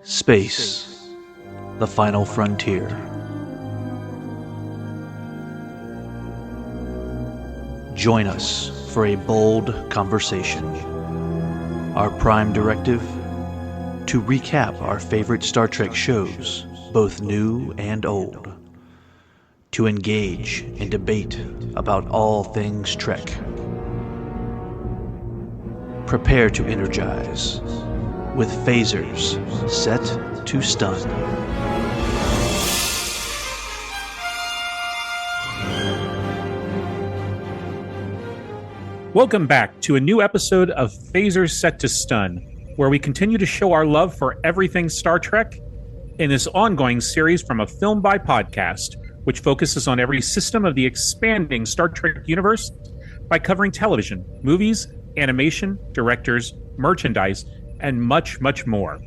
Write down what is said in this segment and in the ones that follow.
Space, the final frontier. Join us for a bold conversation. Our prime directive: to recap our favorite Star Trek shows, both new and old. To engage in debate about all things Trek. Prepare to energize with phasers set to stun. Welcome back to a new episode of Phasers Set to Stun, where we continue to show our love for everything Star Trek in this ongoing series from a Film by Podcast, which focuses on every system of the expanding Star Trek universe by covering television, movies, animation, directors, merchandise, and much, much more.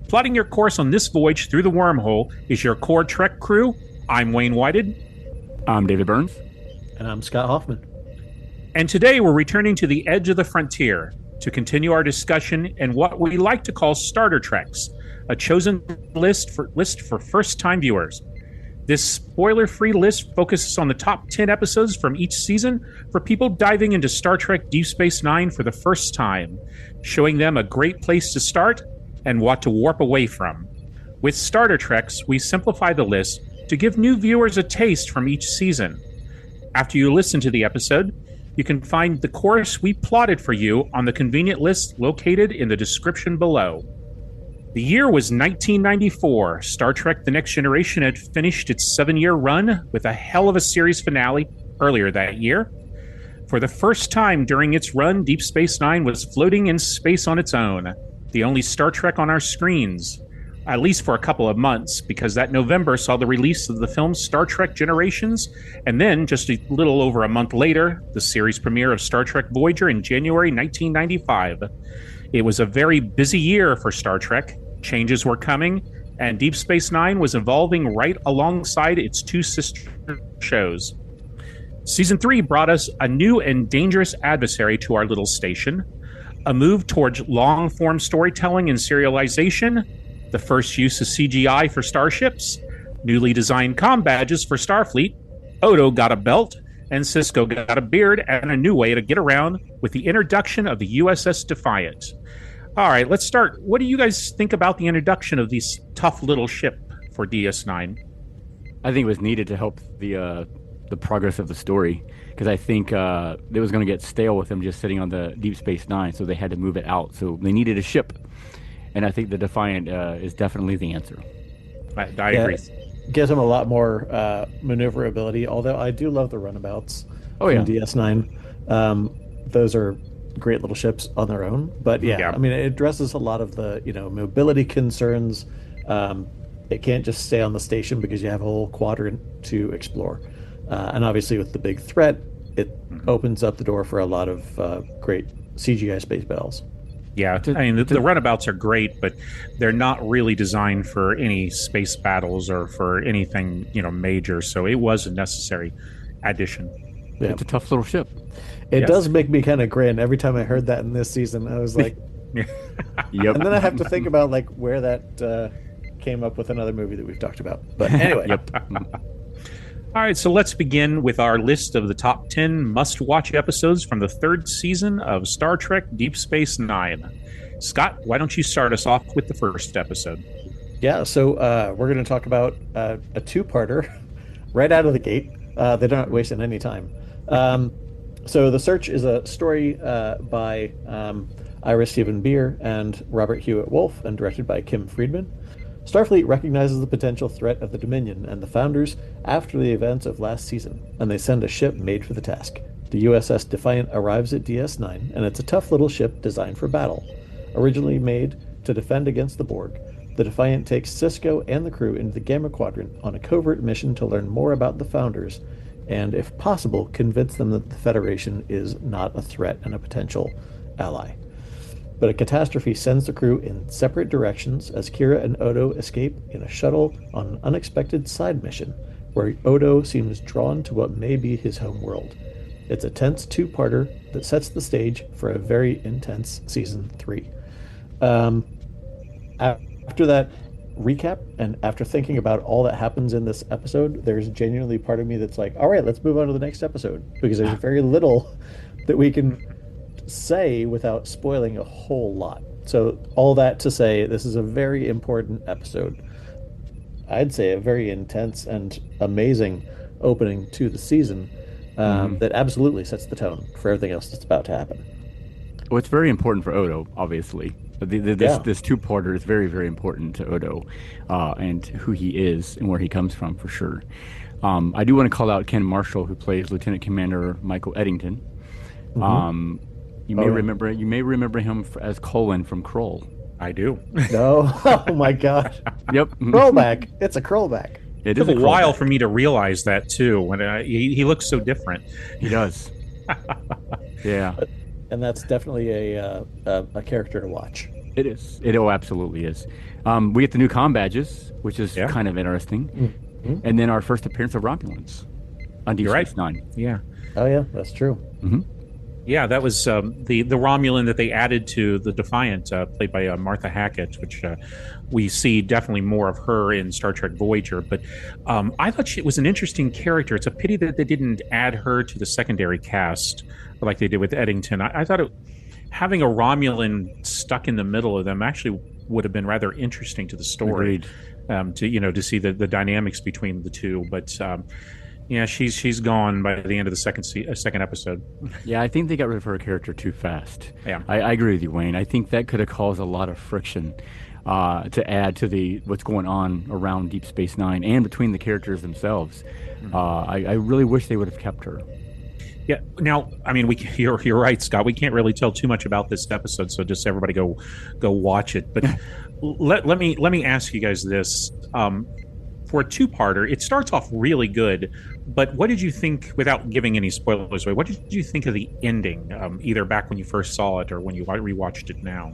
Plotting your course on this voyage through the wormhole is your core Trek crew. I'm Wayne Whited. I'm David Burns. And I'm Scott Hoffman. And today we're returning to the edge of the frontier to continue our discussion in what we like to call starter treks, a chosen list for first-time viewers. This spoiler-free list focuses on the top 10 episodes from each season for people diving into Star Trek Deep Space Nine for the first time, showing them a great place to start and what to warp away from. With starter treks, we simplify the list to give new viewers a taste from each season. After you listen to the episode, you can find the course we plotted for you on the convenient list located in the description below. The year was 1994. Star Trek The Next Generation had finished its 7-year run with a hell of a series finale earlier that year. For the first time during its run, Deep Space Nine was floating in space on its own, the only Star Trek on our screens, at least for a couple of months, because that November saw the release of the film Star Trek Generations, and then just a little over a month later, the series premiere of Star Trek Voyager in January 1995. It was a very busy year for Star Trek. Changes were coming, and Deep Space Nine was evolving right alongside its two sister shows. Season 3 brought us a new and dangerous adversary to our little station, a move towards long-form storytelling and serialization, the first use of CGI for starships, newly designed comm badges for Starfleet, Odo got a belt, and Sisko got a beard and a new way to get around with the introduction of the USS Defiant. All right, let's start. What do you guys think about the introduction of this tough little ship for DS9? I think it was needed to help the progress of the story, because I think it was going to get stale with them just sitting on the Deep Space Nine, so they had to move it out. So they needed a ship, and I think the Defiant is definitely the answer. I agree. Gives them a lot more maneuverability, although I do love the runabouts from DS9. Those are great little ships on their own, but I mean, it addresses a lot of the mobility concerns. It can't just stay on the station because you have a whole quadrant to explore, and obviously with the big threat, it opens up the door for a lot of great CGI space battles. Yeah, I mean, the runabouts are great, but they're not really designed for any space battles or for anything major, so it was a necessary addition. Yeah. It's a tough little ship. It does make me kind of grin every time I heard that in this season. I was like, Yep. And then I have to think about like where that came up with another movie that we've talked about. But anyway. Yep. All right, so let's begin with our list of the top 10 must-watch episodes from the third season of Star Trek Deep Space Nine. Scott, why don't you start us off with the first episode? Yeah, so we're going to talk about a two-parter right out of the gate. They're not wasting any time. So The Search is a story by Ira Steven Beer and Robert Hewitt Wolfe, and directed by Kim Friedman. Starfleet recognizes the potential threat of the Dominion and the Founders after the events of last season, and they send a ship made for the task. The USS Defiant arrives at DS9, and it's a tough little ship designed for battle. Originally made to defend against the Borg, the Defiant takes Sisko and the crew into the Gamma Quadrant on a covert mission to learn more about the Founders, and, if possible, convince them that the Federation is not a threat and a potential ally. But a catastrophe sends the crew in separate directions as Kira and Odo escape in a shuttle on an unexpected side mission, where Odo seems drawn to what may be his home world. It's a tense two-parter that sets the stage for a very intense season 3. After after that recap and after thinking about all that happens in this episode, there's genuinely part of me that's like, all right, let's move on to the next episode because there's very little that we can say without spoiling a whole lot. So all that to say, this is a very important episode. I'd say a very intense and amazing opening to the season that absolutely sets the tone for everything else that's about to happen. Well, it's very important for Odo, obviously. This two-parter is very, very important to Odo and who he is and where he comes from, for sure. I do want to call out Ken Marshall, who plays Lieutenant Commander Michael Eddington. You may remember him as Colin from Kroll. I do. No, oh my gosh. Yep. Rollback. It's a Krollback. It took is a while for me to realize that too. When he looks so different. He does. Yeah. And that's definitely a character to watch. It is. It absolutely is. We get the new comm badges, which is kind of interesting, and then our first appearance of Romulans on Deep Space Nine. Yeah. Oh yeah, that's true. Yeah, that was the Romulan that they added to the Defiant, played by Martha Hackett, which we see definitely more of her in Star Trek Voyager. But I thought she was an interesting character. It's a pity that they didn't add her to the secondary cast like they did with Eddington. I thought having a Romulan stuck in the middle of them actually would have been rather interesting to the story. To see the dynamics between the two. But yeah, she's gone by the end of the second episode. Yeah, I think they got rid of her character too fast. Yeah, I agree with you, Wayne. I think that could have caused a lot of friction to add to what's going on around Deep Space Nine and between the characters themselves. I really wish they would have kept her. Yeah. Now, I mean, you're right, Scott. We can't really tell too much about this episode, so just everybody go watch it. But let me ask you guys this: for a two-parter, it starts off really good. But what did you think, without giving any spoilers away? What did you think of the ending? Either back when you first saw it or when you rewatched it now?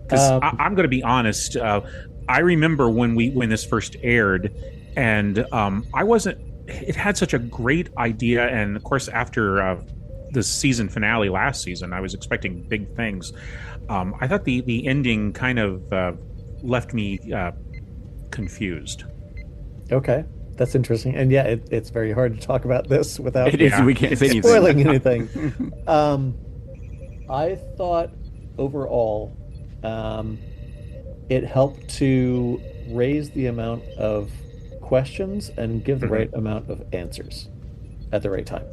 Because I'm going to be honest. I remember when this first aired, and I wasn't. It had such a great idea, and of course, after the season finale last season, I was expecting big things. I thought the ending kind of left me confused. Okay, that's interesting, and yeah, it's very hard to talk about this without we can't say spoiling anything. I thought overall, it helped to raise the amount of questions and give the right amount of answers at the right time.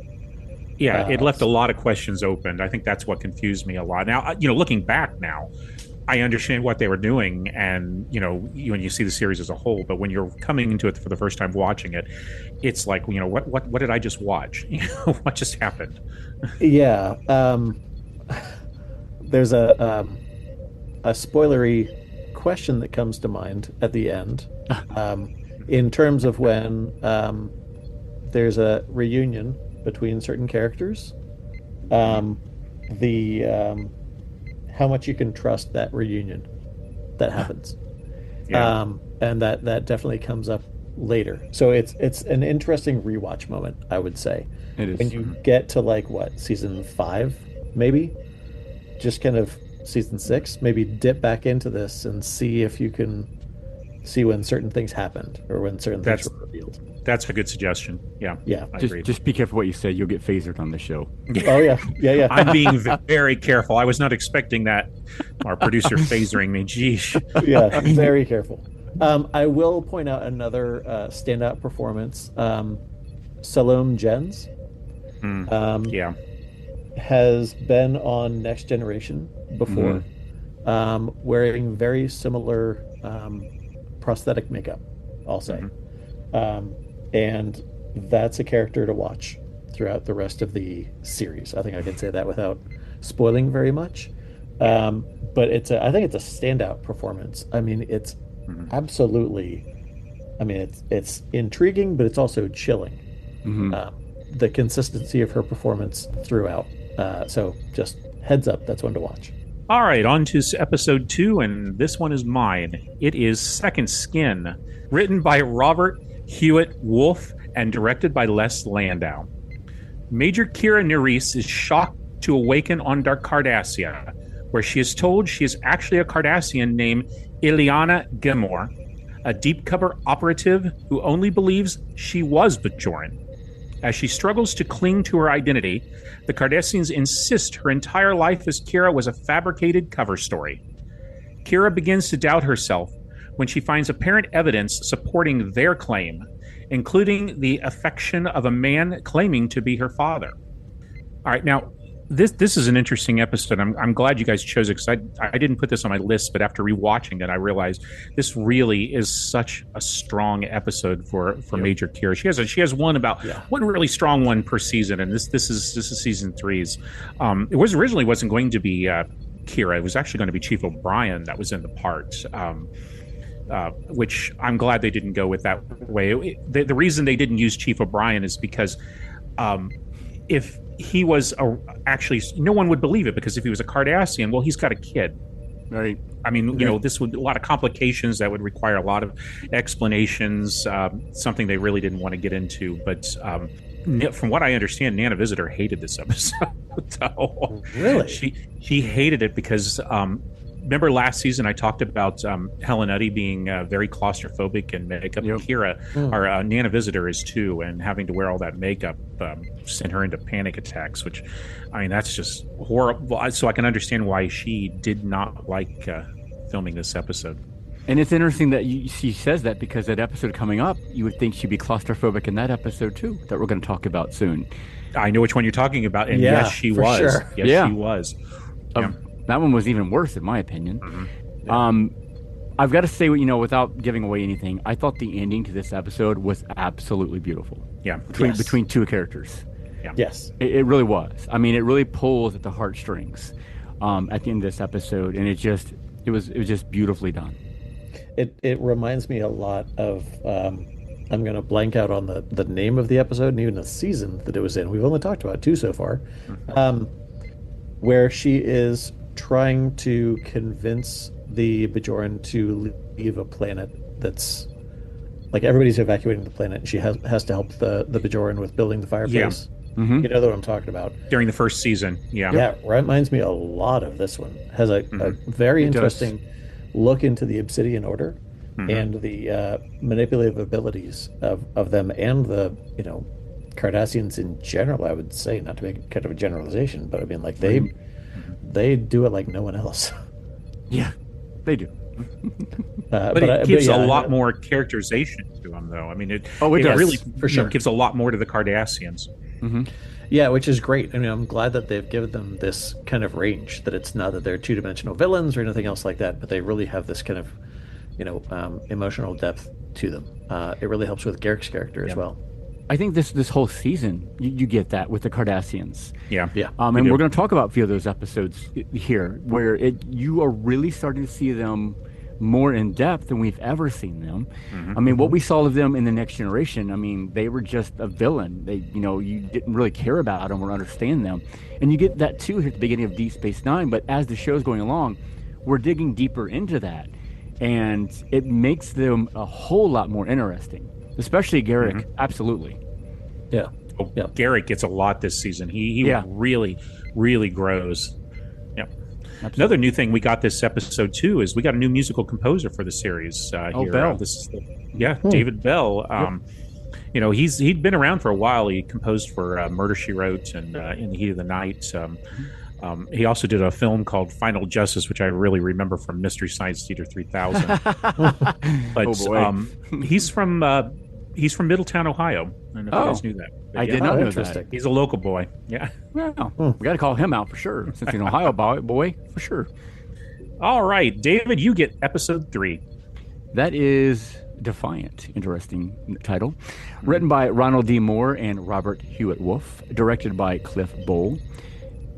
Yeah, it left a lot of questions open. I think that's what confused me a lot. Now, looking back now, I understand what they were doing, and when you see the series as a whole. But when you're coming into it for the first time watching it, it's like, what did I just watch? What just happened? Yeah, there's a spoilery question that comes to mind at the end. In terms of when there's a reunion between certain characters, how much you can trust that reunion that happens, and that definitely comes up later. So it's an interesting rewatch moment, I would say. It is. When you get to season 5, maybe, just kind of season 6, maybe dip back into this and see if you can see when certain things happened or when certain things were revealed. That's a good suggestion. Yeah. I agree. Just be careful what you say. You'll get phasered on the show. Oh yeah. I'm being very careful. I was not expecting that. Our producer phasering me. Geesh. Yeah, very careful. I will point out another standout performance. Salome Jens. Has been on Next Generation before, wearing very similar prosthetic makeup, I'll say. And that's a character to watch throughout the rest of the series. I think I can say that without spoiling very much. But I think it's a standout performance. I mean, it's absolutely, it's intriguing, but it's also chilling. The consistency of her performance throughout. So just heads up, that's one to watch. All right, on to episode 2, and this one is mine. It is Second Skin, written by Robert Hewitt Wolfe and directed by Les Landau. Major Kira Nerys is shocked to awaken on Dark Cardassia, where she is told she is actually a Cardassian named Ileana Gemor, a deep cover operative who only believes she was Bajoran. As she struggles to cling to her identity, the Cardassians insist her entire life as Kira was a fabricated cover story. Kira begins to doubt herself when she finds apparent evidence supporting their claim, including the affection of a man claiming to be her father. All right, now, this is an interesting episode. I'm glad you guys chose it, because I didn't put this on my list, but after rewatching it, I realized this really is such a strong episode for Major Kira. She has one really strong one per season, and this is season 3's. It wasn't going to be Kira. It was actually going to be Chief O'Brien that was in the part. Which I'm glad they didn't go with that way. The reason they didn't use Chief O'Brien is because if he was actually, no one would believe it, because if he was a Cardassian, well, he's got a kid. Right. I mean, this would a lot of complications that would require a lot of explanations, something they really didn't want to get into. But from what I understand, Nana Visitor hated this episode. So, really? She hated it because remember last season I talked about Helen Uddy being very claustrophobic in makeup. Yep. Kira, our Nana Visitor, is too, and having to wear all that makeup sent her into panic attacks, which, I mean, that's just horrible. So I can understand why she did not like filming this episode. And it's interesting that she says that, because that episode coming up, you would think she'd be claustrophobic in that episode too, that we're going to talk about soon. I know which one you're talking about, and yes, she was. Sure. Yes, she was. Yeah. That one was even worse, in my opinion. Mm-hmm. Yeah. I've got to say, without giving away anything, I thought the ending to this episode was absolutely beautiful. Yeah, between two characters. Yeah. Yes, it really was. I mean, it really pulls at the heartstrings at the end of this episode, and it was just beautifully done. It reminds me a lot of. I'm going to blank out on the name of the episode and even the season that it was in. We've only talked about 2 so far, where she is trying to convince the Bajoran to leave a planet that's like, everybody's evacuating the planet, and she has to help the Bajoran with building the fireplace. Yeah. Mm-hmm. You know what I'm talking about. During the first season, yeah. Yeah, reminds me a lot of this one. Has a very interesting look into the Obsidian Order and the manipulative abilities of them, and the Cardassians in general. I would say, not to make kind of a generalization, but I mean, like, they do it like no one else. Yeah, they do. But it gives a lot more characterization to them, though. I mean, it does, really, for sure, gives a lot more to the Cardassians. Mm-hmm. Yeah, which is great. I mean, I'm glad that they've given them this kind of range, that it's not that they're two-dimensional villains or anything else like that, but they really have this kind of, emotional depth to them. It really helps with Garrick's character as well. I think this whole season, you get that with the Cardassians. Yeah. And we're going to talk about a few of those episodes here, where you are really starting to see them more in depth than we've ever seen them. Mm-hmm. I mean, what we saw of them in The Next Generation, I mean, they were just a villain. They, you didn't really care about them or understand them. And you get that too here at the beginning of Deep Space Nine, but as the show's going along, we're digging deeper into that. And it makes them a whole lot more interesting, especially Garrick. Mm-hmm. Absolutely. Yeah. Oh, yeah. Garrick gets a lot this season. He really, really grows. Yeah. Absolutely. Another new thing we got this episode too is we got a new musical composer for the series. Here. Bell. David Bell. He'd been around for a while. He composed for Murder, She Wrote and In the Heat of the Night. He also did a film called Final Justice, which I really remember from Mystery Science Theater 3000. But he's from Middletown, Ohio. I don't know if you guys knew that. I did not know that. He's a local boy. Yeah. Well, we got to call him out for sure, since he's an Ohio boy, for sure. All right, David, you get episode 3. That is Defiant. Interesting title. Written by Ronald D. Moore and Robert Hewitt Wolfe. Directed by Cliff Bowl.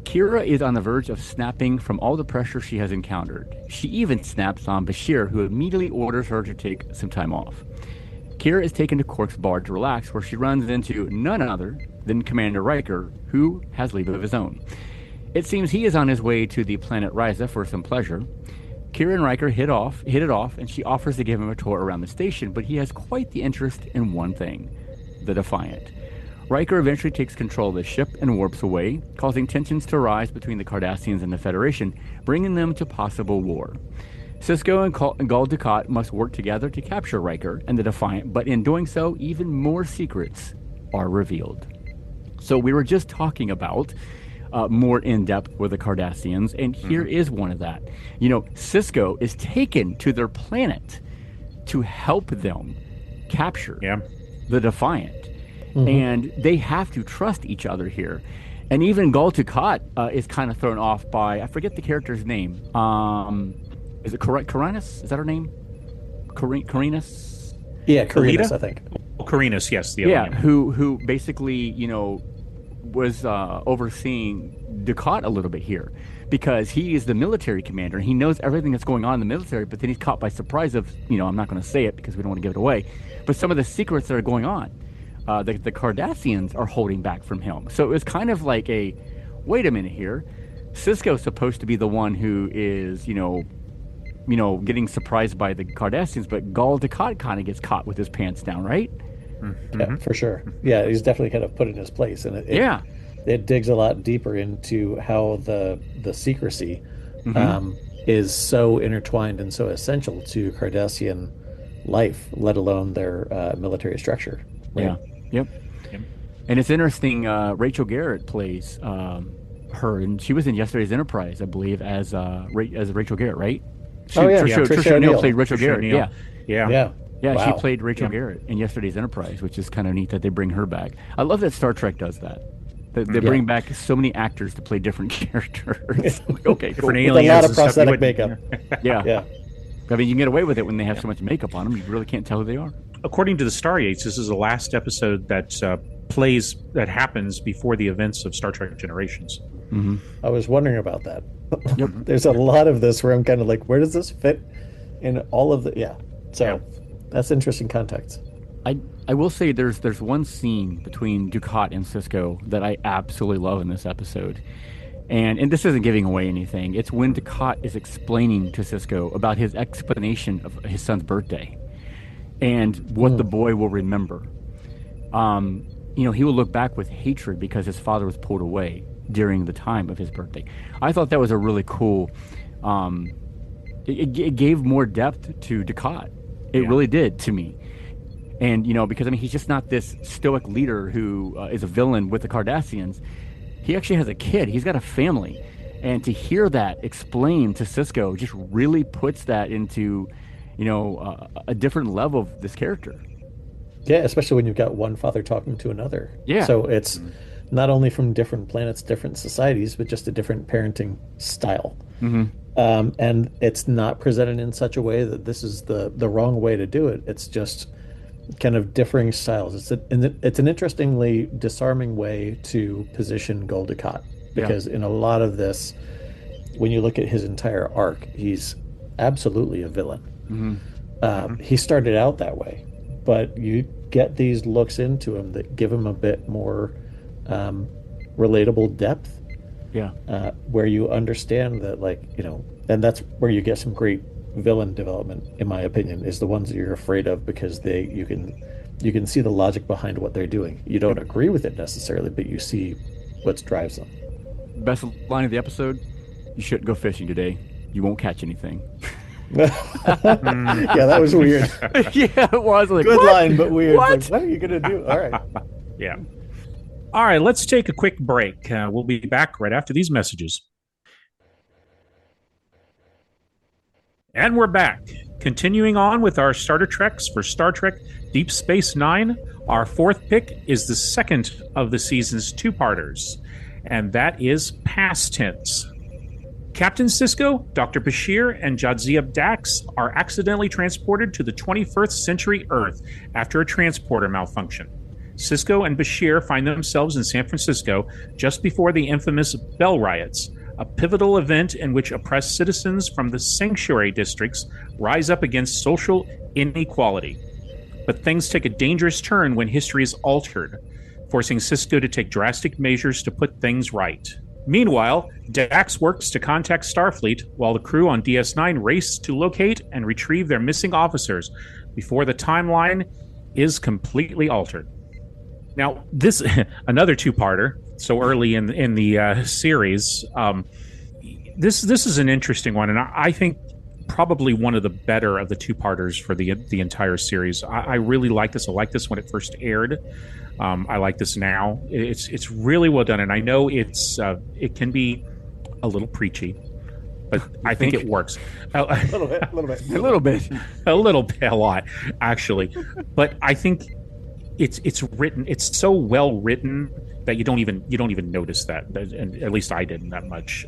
Kira is on the verge of snapping from all the pressure she has encountered. She even snaps on Bashir, who immediately orders her to take some time off. Kira is taken to Quark's bar to relax, where she runs into none other than Commander Riker, who has leave of his own. It seems he is on his way to the planet Risa for some pleasure. Kira and Riker hit it off, and she offers to give him a tour around the station, but he has quite the interest in one thing, the Defiant. Riker eventually takes control of the ship and warps away, causing tensions to rise between the Cardassians and the Federation, bringing them to possible war. Sisko and Gul Dukat must work together to capture Riker and the Defiant, but in doing so, even more secrets are revealed. So we were just talking about more in depth with the Cardassians, and here is one of that. Sisko is taken to their planet to help them capture the Defiant. And they have to trust each other here. And even Gul Dukat is kind of thrown off by, I forget the character's name. Is it Carinus? Is that her name? Carinus? Yeah, Carinus, I think. Oh, Carinus, yes. Who basically, was overseeing Dukat a little bit here. Because he is the military commander. And he knows everything that's going on in the military, but then he's caught by surprise of, I'm not going to say it because we don't want to give it away, but some of the secrets that are going on. The Cardassians are holding back from him. So it was kind of like wait a minute here. Sisko's supposed to be the one who is, getting surprised by the Cardassians, but Gul Dukat kind of gets caught with his pants down, right? Yeah, for sure. Yeah, he's definitely kind of put in his place. And it digs a lot deeper into how the secrecy is so intertwined and so essential to Cardassian life, let alone their military structure. Right? Yeah. Yep. And it's interesting. Rachel Garrett plays her, and she was in yesterday's Enterprise, I believe, as Rachel Garrett, right? Trisha O'Neill played Rachel Garrett. Yeah. Wow. She played Rachel Garrett in yesterday's Enterprise, which is kind of neat that they bring her back. I love that Star Trek does that. They bring back so many actors to play different characters. Okay, cool. Different aliens, a lot of prosthetic makeup. Yeah. I mean, you can get away with it when they have so much makeup on them. You really can't tell who they are. According to the Stargates, this is the last episode that happens before the events of Star Trek Generations. I was wondering about that. There's a lot of this where I'm kind of like, where does this fit in all of the... That's interesting context. I will say there's one scene between Dukat and Sisko that I absolutely love in this episode. And this isn't giving away anything. It's when Dukat is explaining to Sisko about his explanation of his son's birthday and what the boy will remember. He will look back with hatred because his father was pulled away during the time of his birthday. I thought that was a really cool... It gave more depth to Dukat. It really did to me. And, because, he's just not this stoic leader who is a villain with the Cardassians. He actually has a kid. He's got a family. And to hear that explained to Sisko just really puts that into, a different level of this character. Yeah, especially when you've got one father talking to another. Yeah. So it's not only from different planets, different societies, but just a different parenting style. And it's not presented in such a way that this is the wrong way to do it. It's just kind of differing styles. It's an interestingly disarming way to position Gul Dukat, because in a lot of this, when you look at his entire arc, he's absolutely a villain. He started out that way, but you get these looks into him that give him a bit more relatable depth. Where you understand that, and that's where you get some great villain development, in my opinion, is the ones that you're afraid of, because you can see the logic behind what they're doing. You don't agree with it necessarily, but you see what drives them. Best line of the episode: "You shouldn't go fishing today. You won't catch anything." Yeah, that was weird. Yeah, it was. Like, good what? line, but weird. What are you gonna do? All right. Yeah. All right, let's take a quick break. We'll be back right after these messages. And we're back. Continuing on with our starter treks for Star Trek Deep Space Nine, our fourth pick is the second of the season's two-parters, and that is Past Tense. Captain Sisko, Dr. Bashir, and Jadzia Dax are accidentally transported to the 21st century Earth after a transporter malfunction. Sisko and Bashir find themselves in San Francisco just before the infamous Bell Riots, a pivotal event in which oppressed citizens from the sanctuary districts rise up against social inequality. But things take a dangerous turn when history is altered, forcing Sisko to take drastic measures to put things right. Meanwhile, Dax works to contact Starfleet while the crew on DS9 race to locate and retrieve their missing officers before the timeline is completely altered. Now, this another two-parter. So early in the series, this is an interesting one, and I think probably one of the better of the two-parters for the entire series. I really like this. I like this when it first aired. I like this now. It's really well done, and I know it can be a little preachy, but I think it works. A little bit, a little bit, A little bit. A little bit, a lot, actually. But I think it's written. It's so well written that you don't even notice that. And at least I didn't that much.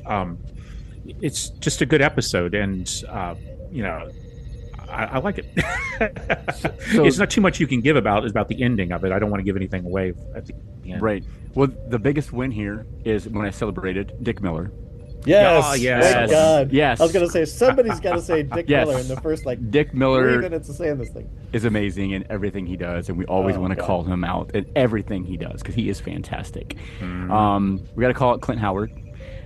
It's just a good episode, and I like it. So, it's not too much you can give about the ending of it. I don't want to give anything away at the end. right. Well, the biggest win here is when I celebrated Dick Miller. Yes. Oh, yes. Thank God. Yes. I was going to say, somebody's got to say Dick Yes. Miller in the first, Dick 3 Miller minutes of saying this thing. is amazing in everything he does, and we always want to God. call him out in everything he does because he is fantastic. We got to call it Clint Howard.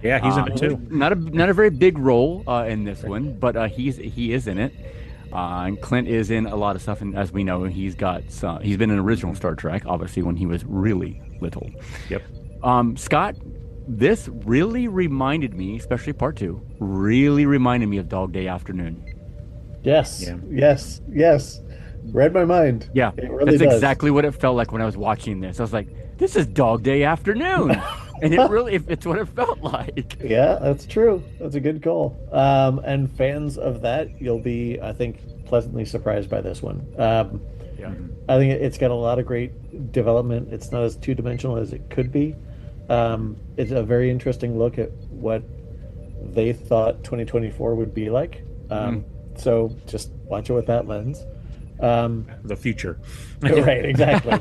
Yeah, he's in it too. Not a very big role in this one, but he is in it. And Clint is in a lot of stuff, and as we know, he's been in original Star Trek, obviously when he was really little. Yep. Scott, this really reminded me, especially part 2, really reminded me of Dog Day Afternoon. Yes. Yeah. Yes. Yes. Read my mind. Yeah, It really that's does. exactly what it felt like when I was watching this. I was like, this is Dog Day Afternoon. And it's what it felt like. Yeah, that's true. That's a good call. And fans of that, you'll be, I think, pleasantly surprised by this one. Yeah. I think it's got a lot of great development. It's not as two-dimensional as it could be. It's a very interesting look at what they thought 2024 would be like. So just watch it with that lens. The future. Right, exactly.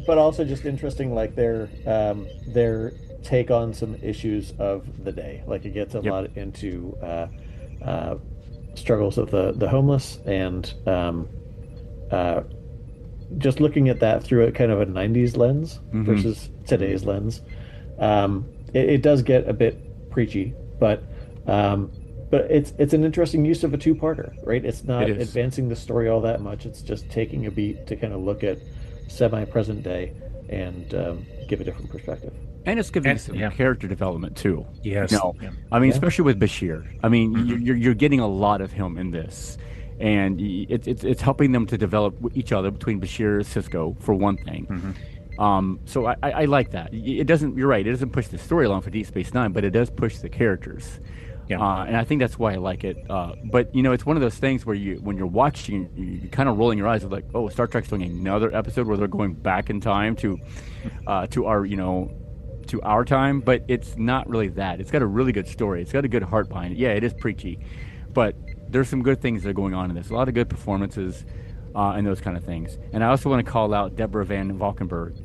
But also just interesting, like their take on some issues of the day. Like it gets a lot into struggles of the homeless and just looking at that through a kind of a 90s lens versus today's lens. It does get a bit preachy, but it's an interesting use of a two-parter, right? It's not advancing the story all that much. It's just taking a beat to kind of look at semi-present day and give a different perspective. And it's giving some character development too. Yes. I mean, especially with Bashir. I mean, you're getting a lot of him in this, and it's helping them to develop each other between Bashir and Cisco for one thing. So I like that. It doesn't. You're right. It doesn't push the story along for Deep Space Nine, but it does push the characters. Yeah. And I think that's why I like it. But it's one of those things where when you're watching, you're kind of rolling your eyes with like, oh, Star Trek's doing another episode where they're going back in time to our time, but it's not really that. It's got a really good story. It's got a good heart behind it. Yeah, it is preachy, but there's some good things that are going on in this. A lot of good performances and those kind of things. And I also want to call out Deborah Van Valkenburg,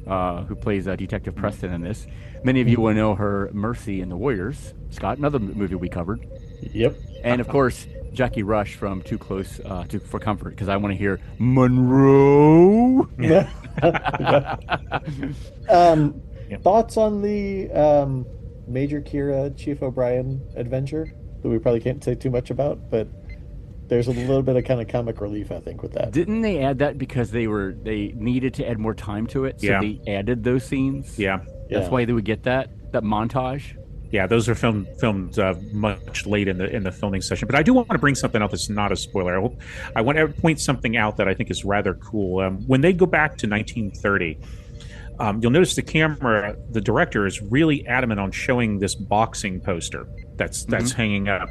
who plays Detective Preston in this. Many of you will know her Mercy in The Warriors. Scott, another movie we covered. Yep. And of course, Jackie Rush from Too Close for Comfort, because I want to hear Monroe. Thoughts on the Major Kira, Chief O'Brien adventure that we probably can't say too much about, but there's a little bit of kind of comic relief, I think, with that. Didn't they add that because they needed to add more time to it? So they added those scenes? Yeah. That's why they would get that montage? Yeah, those are filmed much late in the filming session. But I do want to bring something out that's not a spoiler. I want to point something out that I think is rather cool. When they go back to 1930, you'll notice the director is really adamant on showing this boxing poster that's hanging up.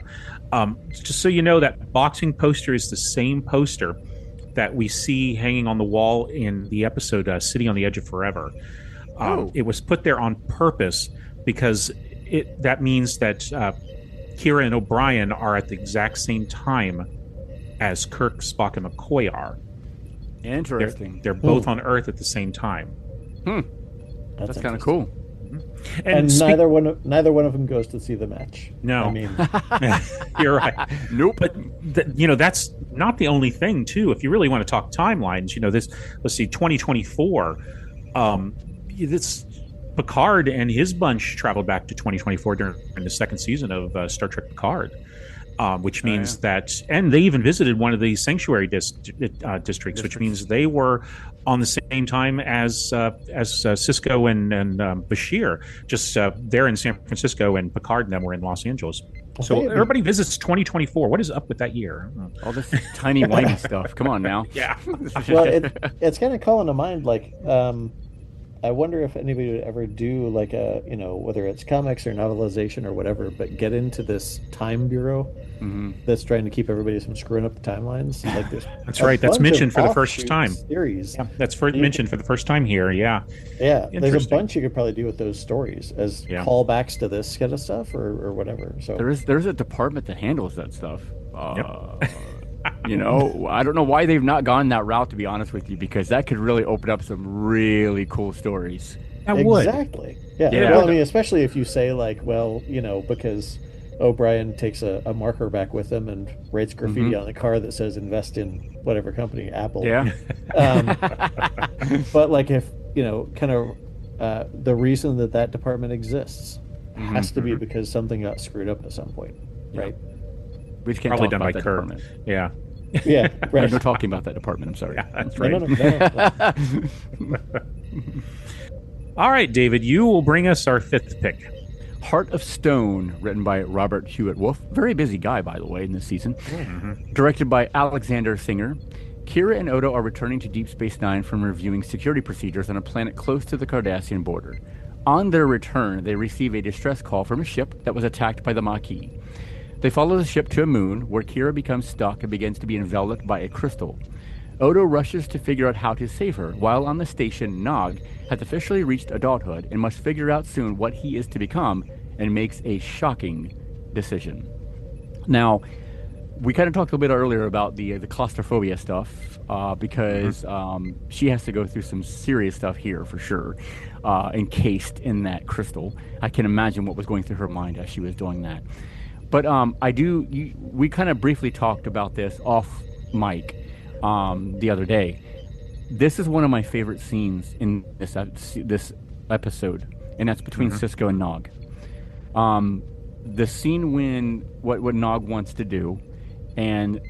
Just so you know, that boxing poster is the same poster that we see hanging on the wall in the episode City on the Edge of Forever. It was put there on purpose because that means that Kira and O'Brien are at the exact same time as Kirk, Spock, and McCoy are. Interesting. They're both on Earth at the same time. That's kind of cool. And neither one of them goes to see the match. No, I mean, you're right. Nope. But that's not the only thing too. If you really want to talk timelines, let's see, 2024. This Picard and his bunch traveled back to 2024 during the second season of Star Trek Picard. which means that, and they even visited one of the sanctuary districts, which means they were on the same time as Cisco and Bashir, just they're in San Francisco, and Picard and them were in Los Angeles. So everybody visits 2024. What is up with that year? All this tiny whiny stuff. Come on now. Yeah. Well, it's kind of calling to mind, like, I wonder if anybody would ever do like a, whether it's comics or novelization or whatever, but get into this time bureau that's trying to keep everybody from screwing up the timelines. Like this. That's right. That's mentioned for the first time. Series. Yeah, that's mentioned for the first time here. Yeah. Yeah. There's a bunch you could probably do with those stories as callbacks to this kind of stuff or whatever. So there's a department that handles that stuff. I don't know why they've not gone that route, to be honest with you, because that could really open up some really cool stories. Exactly. Yeah. Well, I mean, especially if you say like, well, because O'Brien takes a marker back with him and writes graffiti on the car that says invest in whatever company, Apple. Yeah. But like if, kind of the reason that department exists has to be because something got screwed up at some point, right? We just can't Probably talk done about by that Kirk. department. Yeah. Yeah, right. There's no talking about that department. I'm sorry. Yeah, that's right. No. All right, David, you will bring us our fifth pick. Heart of Stone, written by Robert Hewitt Wolfe. Very busy guy, by the way, in this season. Directed by Alexander Singer. Kira and Odo are returning to Deep Space Nine from reviewing security procedures on a planet close to the Cardassian border. On their return, they receive a distress call from a ship that was attacked by the Maquis. They follow the ship to a moon where Kira becomes stuck and begins to be enveloped by a crystal. Odo rushes to figure out how to save her, while on the station, Nog has officially reached adulthood and must figure out soon what he is to become, and makes a shocking decision. Now, we kind of talked a little bit earlier about the claustrophobia stuff, because she has to go through some serious stuff here for sure, encased in that crystal. I can imagine what was going through her mind as she was doing that. But we kind of briefly talked about this off mic the other day. This is one of my favorite scenes in this episode, and that's between Cisco and Nog. The scene when what Nog wants to do, and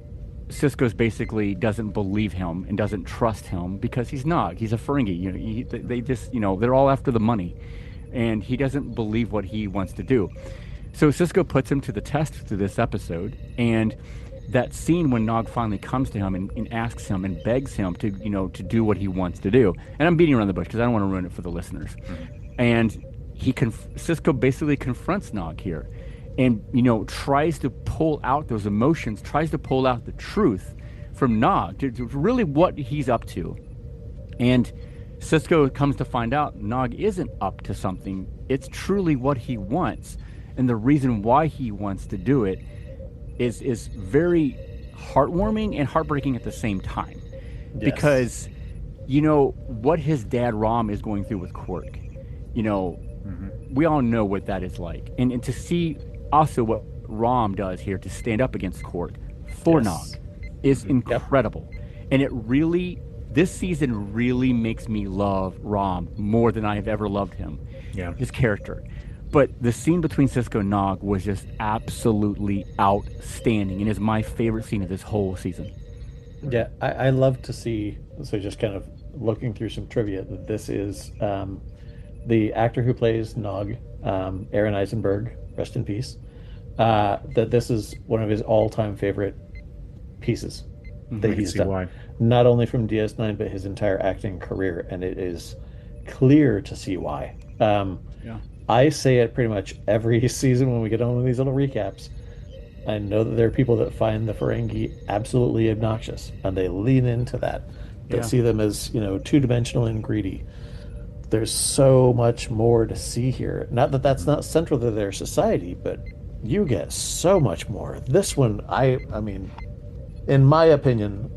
Cisco's basically doesn't believe him and doesn't trust him because he's Nog. He's a Ferengi. They just, they're all after the money, and he doesn't believe what he wants to do. So Cisco puts him to the test through this episode, and that scene when Nog finally comes to him and asks him and begs him to do what he wants to do. And I'm beating around the bush because I don't want to ruin it for the listeners. And Cisco basically confronts Nog here, and tries to pull out those emotions, tries to pull out the truth from Nog to really what he's up to. And Cisco comes to find out Nog isn't up to something. It's truly what he wants. And the reason why he wants to do it is very heartwarming and heartbreaking at the same time. Yes. Because, what his dad Rom is going through with Quark, we all know what that is like. And to see also what Rom does here to stand up against Quark for Nog is incredible. And this season really makes me love Rom more than I have ever loved him. Yeah. His character. But the scene between Cisco and Nog was just absolutely outstanding, and is my favorite scene of this whole season. Yeah, I love to see, so just kind of looking through some trivia, that this is the actor who plays Nog, Aaron Eisenberg, rest in peace, that this is one of his all-time favorite pieces that he's done. Why. Not only from DS9, but his entire acting career, and it is clear to see why. I say it pretty much every season when we get on with these little recaps. I know that there are people that find the Ferengi absolutely obnoxious, and they lean into that. They see them as, two-dimensional and greedy. There's so much more to see here. Not that that's not central to their society, but you get so much more. This one, I mean, in my opinion,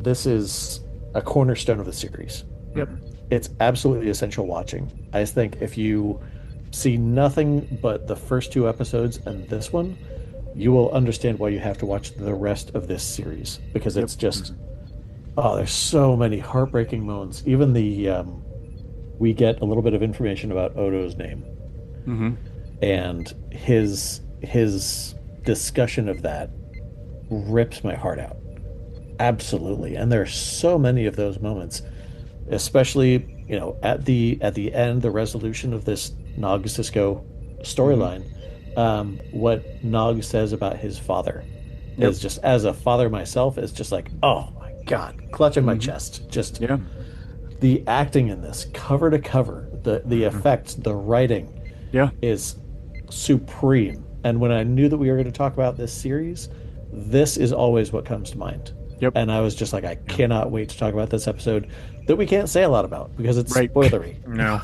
this is a cornerstone of the series. Yep. It's absolutely essential watching. I think if you see nothing but the first two episodes and this one, you will understand why you have to watch the rest of this series, because it's just there's so many heartbreaking moments. Even we get a little bit of information about Odo's name and his discussion of that rips my heart out. Absolutely. And there are so many of those moments, especially, at the end, the resolution of this Nog Cisco storyline. What Nog says about his father is just, as a father myself, is just like, oh my God, clutching my chest. Just the acting in this, cover to cover, the effects, the writing is supreme. And when I knew that we were going to talk about this series, this is always what comes to mind. And I was just like, I cannot wait to talk about this episode that we can't say a lot about because it's spoilery. No.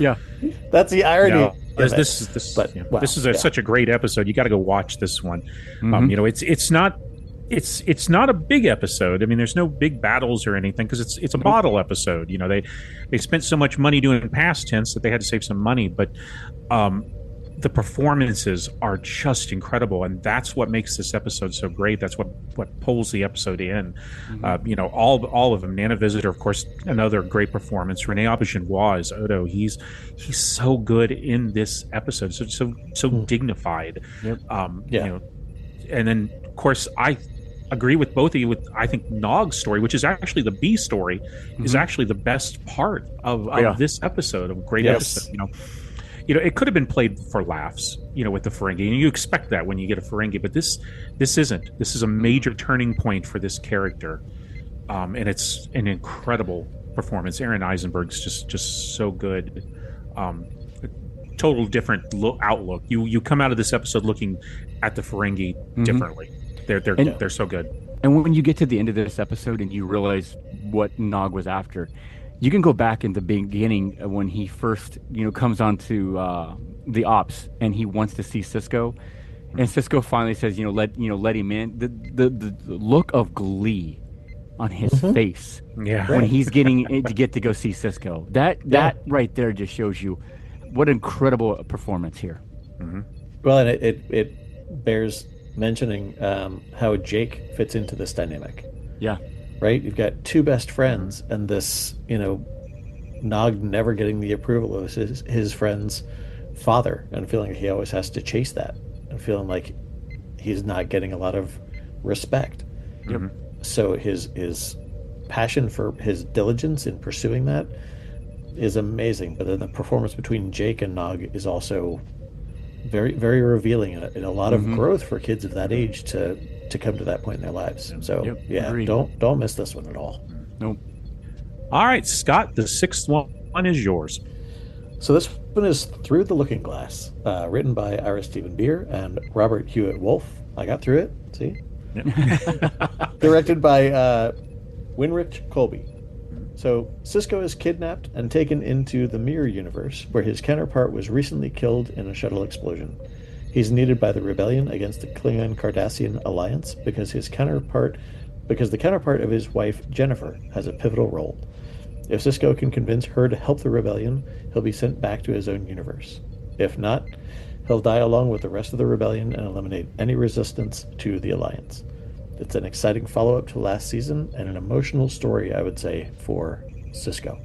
That's the irony. No. This is such a great episode. You got to go watch this one. It's not a big episode. I mean, there's no big battles or anything because it's a bottle episode. They spent so much money doing past tense that they had to save some money, but the performances are just incredible, and that's what makes this episode so great. That's what pulls the episode in. All of them. Nana Visitor, of course, another great performance. Rene Auberjonois as Odo. He's so good in this episode. So dignified. And then of course I agree with both of you. I think Nog's story, which is actually the B story, is actually the best part of this episode. A great episode. It could have been played for laughs, with the Ferengi, and you expect that when you get a Ferengi, but this isn't. This is a major turning point for this character, and it's an incredible performance. Aaron Eisenberg's just so good. Total different outlook. You come out of this episode looking at the Ferengi differently. They're so good. And when you get to the end of this episode and you realize what Nog was after, you can go back in the beginning when he first, comes onto the ops and he wants to see Cisco, and Cisco finally says, let him in. The look of glee on his face when he's getting to go see Cisco. That right there just shows you what incredible performance here. Well, and it bears mentioning how Jake fits into this dynamic. Right? You've got two best friends, and this, Nog never getting the approval of his friend's father, and feeling like he always has to chase that, and feeling like he's not getting a lot of respect. So his passion for his diligence in pursuing that is amazing. But then the performance between Jake and Nog is also very, very revealing, and a lot of growth for kids of that age to come to that point in their lives. So agreed. don't miss this one at all. Nope. All right, Scott, the sixth one is yours. So this one is Through the Looking Glass, written by Ira Stephen Beer and Robert Hewitt Wolfe. I got through it. See? Directed by Winrich Colby. So Cisco is kidnapped and taken into the Mirror Universe, where his counterpart was recently killed in a shuttle explosion. He's needed by the rebellion against the Klingon-Cardassian alliance because the counterpart of his wife, Jennifer, has a pivotal role. If Cisco can convince her to help the rebellion, he'll be sent back to his own universe. If not, he'll die along with the rest of the rebellion and eliminate any resistance to the alliance. It's an exciting follow-up to last season and an emotional story, I would say, for Cisco.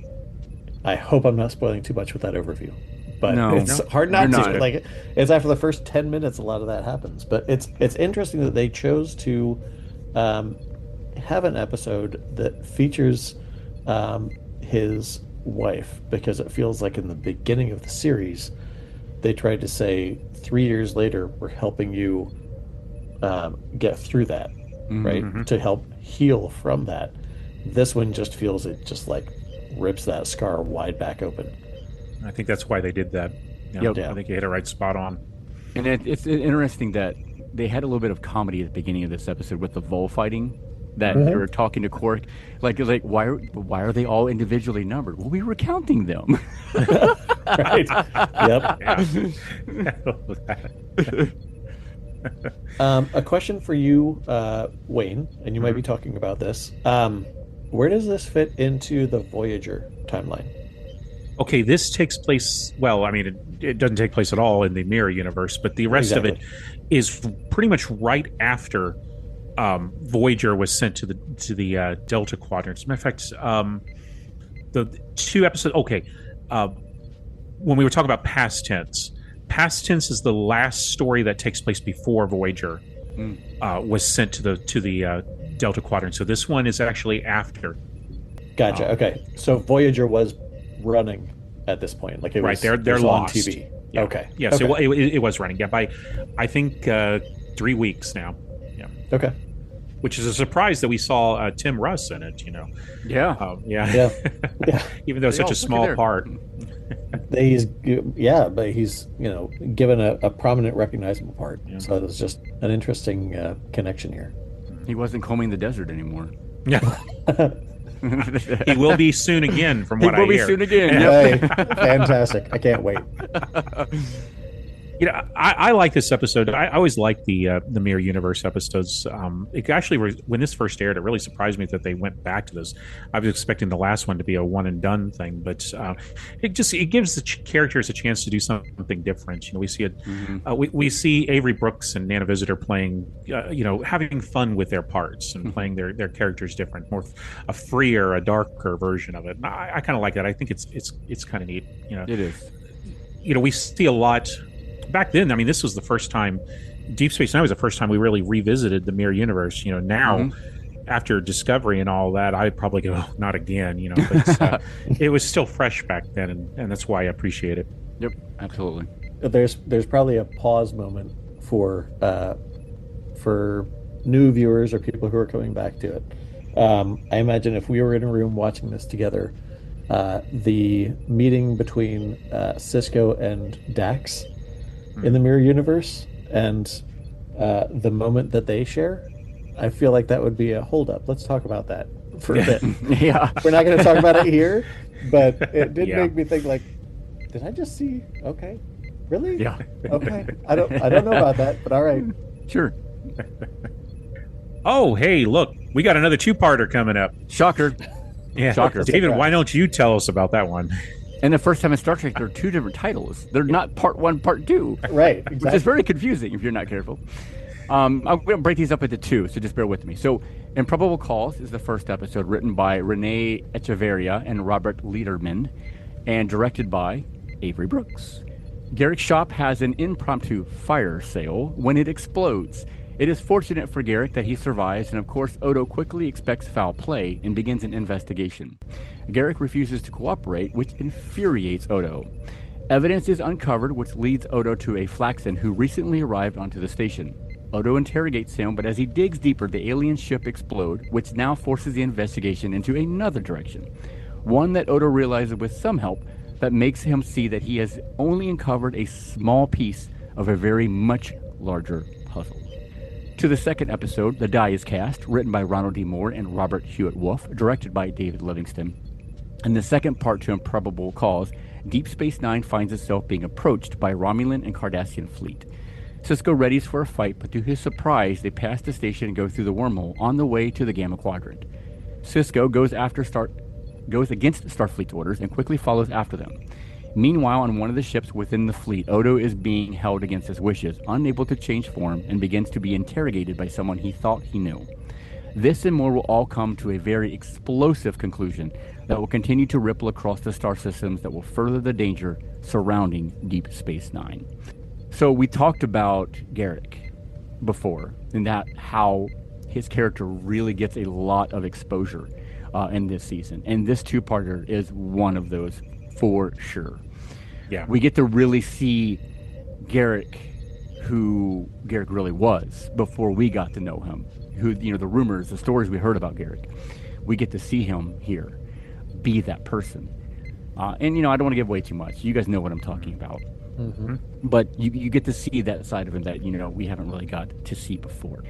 I hope I'm not spoiling too much with that overview. But it's hard not to. Like, it's after the first 10 minutes, a lot of that happens. But it's interesting that they chose to have an episode that features his wife, because it feels like in the beginning of the series, they tried to say 3 years later, we're helping you get through that, right? To help heal from that. This one just feels it just like rips that scar wide back open. I think that's why they did that. I think you hit it right spot on. And it's interesting that they had a little bit of comedy at the beginning of this episode with the Vol fighting. That they were talking to Quark, like why are they all individually numbered? Well, we were counting them. Right. Yep. A question for you, Wayne, and you might be talking about this. Where does this fit into the Voyager timeline? Okay, this takes place, well, I mean, it doesn't take place at all in the Mirror Universe, but the rest of it is pretty much right after Voyager was sent to the Delta Quadrant. As a matter of fact, the two episodes, when we were talking about past tense is the last story that takes place before Voyager was sent to the Delta Quadrant. So this one is actually after. Gotcha. Okay, so Voyager was running at this point, like it Right, was they're on lost. TV. Yeah. Okay. Yes, Okay. it was running. Yeah, by I think 3 weeks now. Yeah, Okay. which is a surprise that we saw Tim Russ in it. Yeah. Yeah, Yeah. Yeah. even though it's such a small part. But he's given a prominent, recognizable part. Yeah. So it's just an interesting connection here. He wasn't combing the desert anymore. Yeah, he will be soon again. From what He will I be hear. soon again. Hey, fantastic! I can't wait. I like this episode. I always like the Mirror Universe episodes. It actually, when this first aired, it really surprised me that they went back to this. I was expecting the last one to be a one and done thing, but it gives the characters a chance to do something different. We see it. We see Avery Brooks and Nana Visitor playing, having fun with their parts and playing their characters different, more a freer, a darker version of it. And I kind of like that. I think it's kind of neat. It is. We see a lot. Back then, I mean, this was the first time Deep Space Nine was the first time we really revisited the Mirror Universe. Now, after Discovery and all that, I'd probably go, oh, not again. But it was still fresh back then, and that's why I appreciate it. Yep, absolutely. There's probably a pause moment for new viewers or people who are coming back to it. I imagine if we were in a room watching this together, the meeting between Cisco and Dax in the Mirror Universe and the moment that they share, I feel like that would be a holdup. Let's talk about that for a bit. Yeah. We're not going to talk about it here, but it did Yeah. make me think, like, did I just see? Okay, really? Yeah. Okay, I don't know about that, but all right. Sure. Oh, hey, look, we got another two-parter coming up. Shocker. Yeah, Shocker. David, why don't you tell us about that one? And the first time in Star Trek, there are two different titles. They're not part one, part two. Right, Which exactly. is very confusing if you're not careful. I'm going to break these up into two, so just bear with me. So, Improbable Calls is the first episode, written by Renee Echeverria and Robert Lederman, and directed by Avery Brooks. Garrick's shop has an impromptu fire sale when it explodes. It is fortunate for Garrick that he survives, and of course, Odo quickly expects foul play and begins an investigation. Garrick refuses to cooperate, which infuriates Odo. Evidence is uncovered, which leads Odo to a Flaxen who recently arrived onto the station. Odo interrogates him, but as he digs deeper, the alien ship explodes, which now forces the investigation into another direction. One that Odo realizes with some help that makes him see that he has only uncovered a small piece of a very much larger puzzle. To the second episode, The Die is Cast, written by Ronald D. Moore and Robert Hewitt Wolfe, directed by David Livingston. In the second part to Improbable Calls, Deep Space Nine finds itself being approached by Romulan and Cardassian fleet. Cisco readies for a fight, but to his surprise, they pass the station and go through the wormhole on the way to the Gamma Quadrant. Cisco goes against Starfleet's orders and quickly follows after them. Meanwhile, on one of the ships within the fleet, Odo is being held against his wishes, unable to change form, and begins to be interrogated by someone he thought he knew. This and more will all come to a very explosive conclusion that will continue to ripple across the star systems that will further the danger surrounding Deep Space Nine. So we talked about Garrick before, and that how his character really gets a lot of exposure in this season. And this two-parter is one of those for sure. Yeah. We get to really see Garrick, who Garrick really was before we got to know him. Who, the rumors, the stories we heard about Garrick. We get to see him here, be that person. And, I don't want to give away too much. You guys know what I'm talking about. Mm-hmm. But you get to see that side of him that, we haven't really got to see before.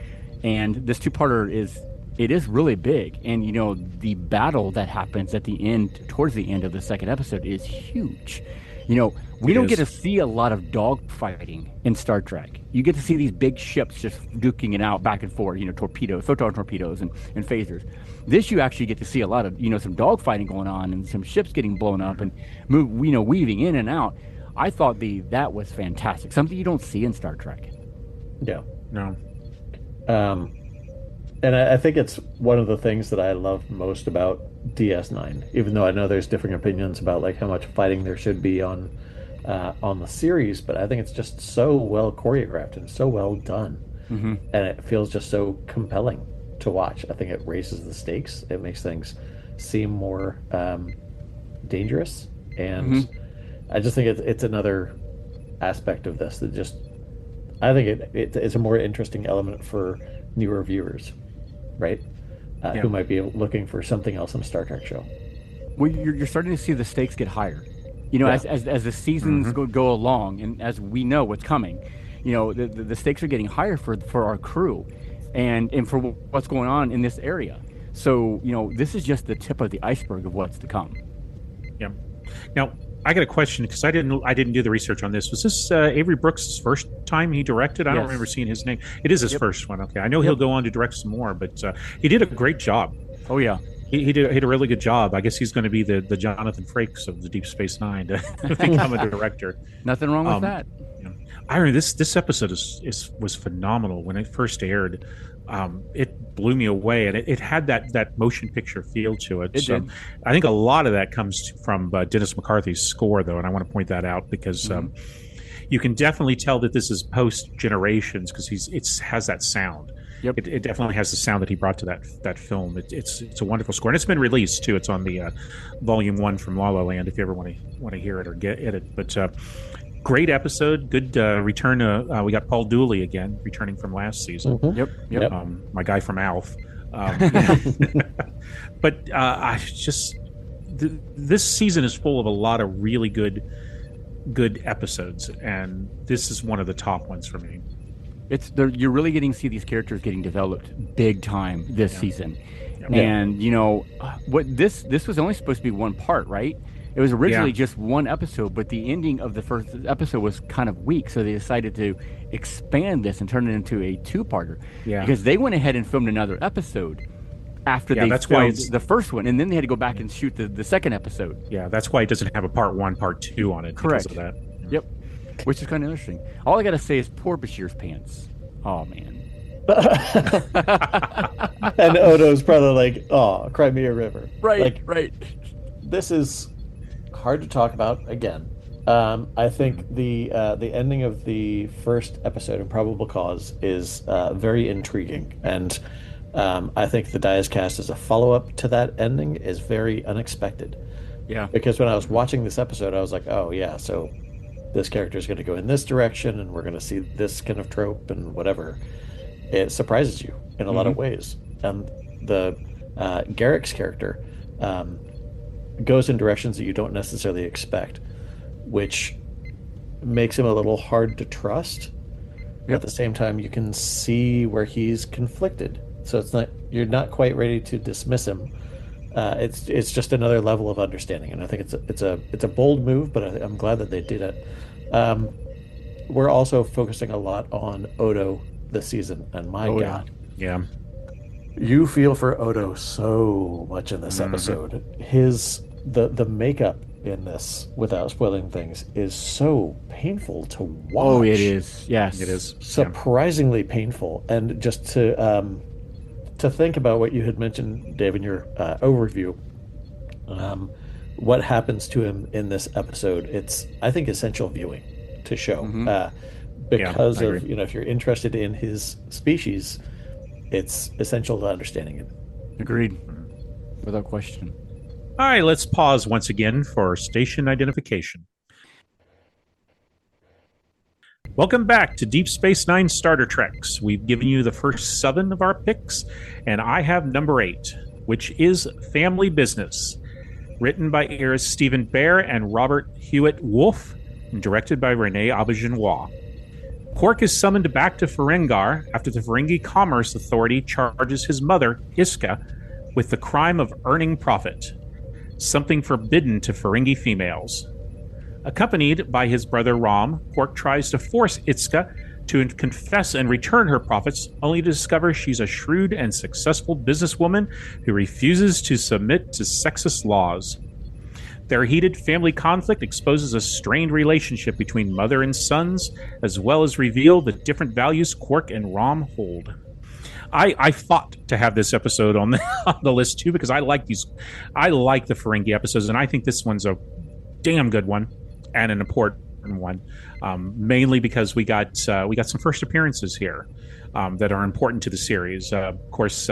And this two-parter is really big. And, the battle that happens at the end, towards the end of the second episode is huge. We don't get to see a lot of dogfighting in Star Trek. You get to see these big ships just duking it out back and forth, torpedoes, photon torpedoes and phasers. This you actually get to see a lot of, some dogfighting going on and some ships getting blown up and weaving in and out. I thought that was fantastic. Something you don't see in Star Trek. Yeah. No. And I think it's one of the things that I love most about DS9, even though I know there's different opinions about like how much fighting there should be on the series, but I think it's just so well choreographed and so well done. Hmm. and it feels just so compelling to watch. I think it raises the stakes. It makes things seem more dangerous, Hmm. and I just think it's another aspect of this that just I think it's a more interesting element for newer viewers, right? Yeah. Who might be looking for something else in a Star Trek show. Well, you're starting to see the stakes get higher. You know, Yeah. as the seasons go along, and as we know what's coming, you know, the stakes are getting higher for our crew, and for what's going on in this area. So, you know, this is just the tip of the iceberg of what's to come. Yeah. Now, I got a question because I didn't do the research on this. Was this Avery Brooks' first time he directed? I don't Yes. remember seeing his name. It is his Yep. first one. Okay, I know Yep. he'll go on to direct some more, but he did a great job. Oh yeah. He did a really good job. I guess he's going to be the Jonathan Frakes of the Deep Space Nine to become a director. Nothing wrong with Um, that. yeah. I remember this episode was phenomenal when it first aired. It blew me away, and it had that motion picture feel to it. It did. I think a lot of that comes from Dennis McCarthy's score, though, and I want to point that out because you can definitely tell that this is post Generations because it has that sound. Yep. It definitely has the sound that he brought to that film. It's a wonderful score, and it's been released too. It's on the Volume 1 from La La Land if you ever want to hear it or get it. But great episode, good return. We got Paul Dooley again, returning from last season. Yep. Yep. My guy from Alf. But this season is full of a lot of really good episodes, and this is one of the top ones for me. You're really getting to see these characters getting developed big time this season. Yeah. And you know what, this was only supposed to be one part, right? It was originally just one episode, but the ending of the first episode was kind of weak, so they decided to expand this and turn it into a two-parter. Yeah. Because they went ahead and filmed another episode after they that's why filmed the first one, and then they had to go back and shoot the second episode. Yeah, that's why it doesn't have a part 1, part 2 on it. Correct. Because of that. Yep. Which is kind of interesting. All I gotta say is poor Bashir's pants. Oh man. And Odo's probably like, "Oh, cry me a river." Right. Like, right. this is hard to talk about again. I think the ending of the first episode of Probable Cause is very intriguing, and I think the Diaz cast as a follow up to that ending is very unexpected. Yeah. Because when I was watching this episode, I was like, "Oh yeah, so this character is going to go in this direction, and we're going to see this kind of trope and whatever." It surprises you in a lot of ways, and the Garrick's character goes in directions that you don't necessarily expect, which makes him a little hard to trust. Yep. At the same time, you can see where he's conflicted, so you're not quite ready to dismiss him. It's just another level of understanding, and I think it's a bold move, but I'm glad that they did it. We're also focusing a lot on Odo this season, and my God, Yeah. you feel for Odo so much in this episode. The makeup in this, without spoiling things, is so painful to watch. Oh, it is. Yes, It is. Surprisingly painful, and just to think about what you had mentioned, Dave, in your overview, what happens to him in this episode, it's, I think, essential viewing to show. Because I of, agree. if you're interested in his species, it's essential to understanding it. Agreed. Without question. All right, let's pause once again for station identification. Welcome back to Deep Space Nine Starter Treks. We've given you the first 7 of our picks, and I have number 8, which is Family Business, written by Iris Stephen Bear and Robert Hewitt Wolfe, and directed by Renee Auberjonois. Quark is summoned back to Ferengar after the Ferengi Commerce Authority charges his mother, Iska, with the crime of earning profit, something forbidden to Ferengi females. Accompanied by his brother Rom, Quark tries to force Iska to confess and return her profits, only to discover she's a shrewd and successful businesswoman who refuses to submit to sexist laws. Their heated family conflict exposes a strained relationship between mother and sons, as well as reveal the different values Quark and Rom hold. I fought to have this episode on the list too, because I like the Ferengi episodes, and I think this one's a damn good one and an important important one, mainly because we got some first appearances here that are important to the series. Of course,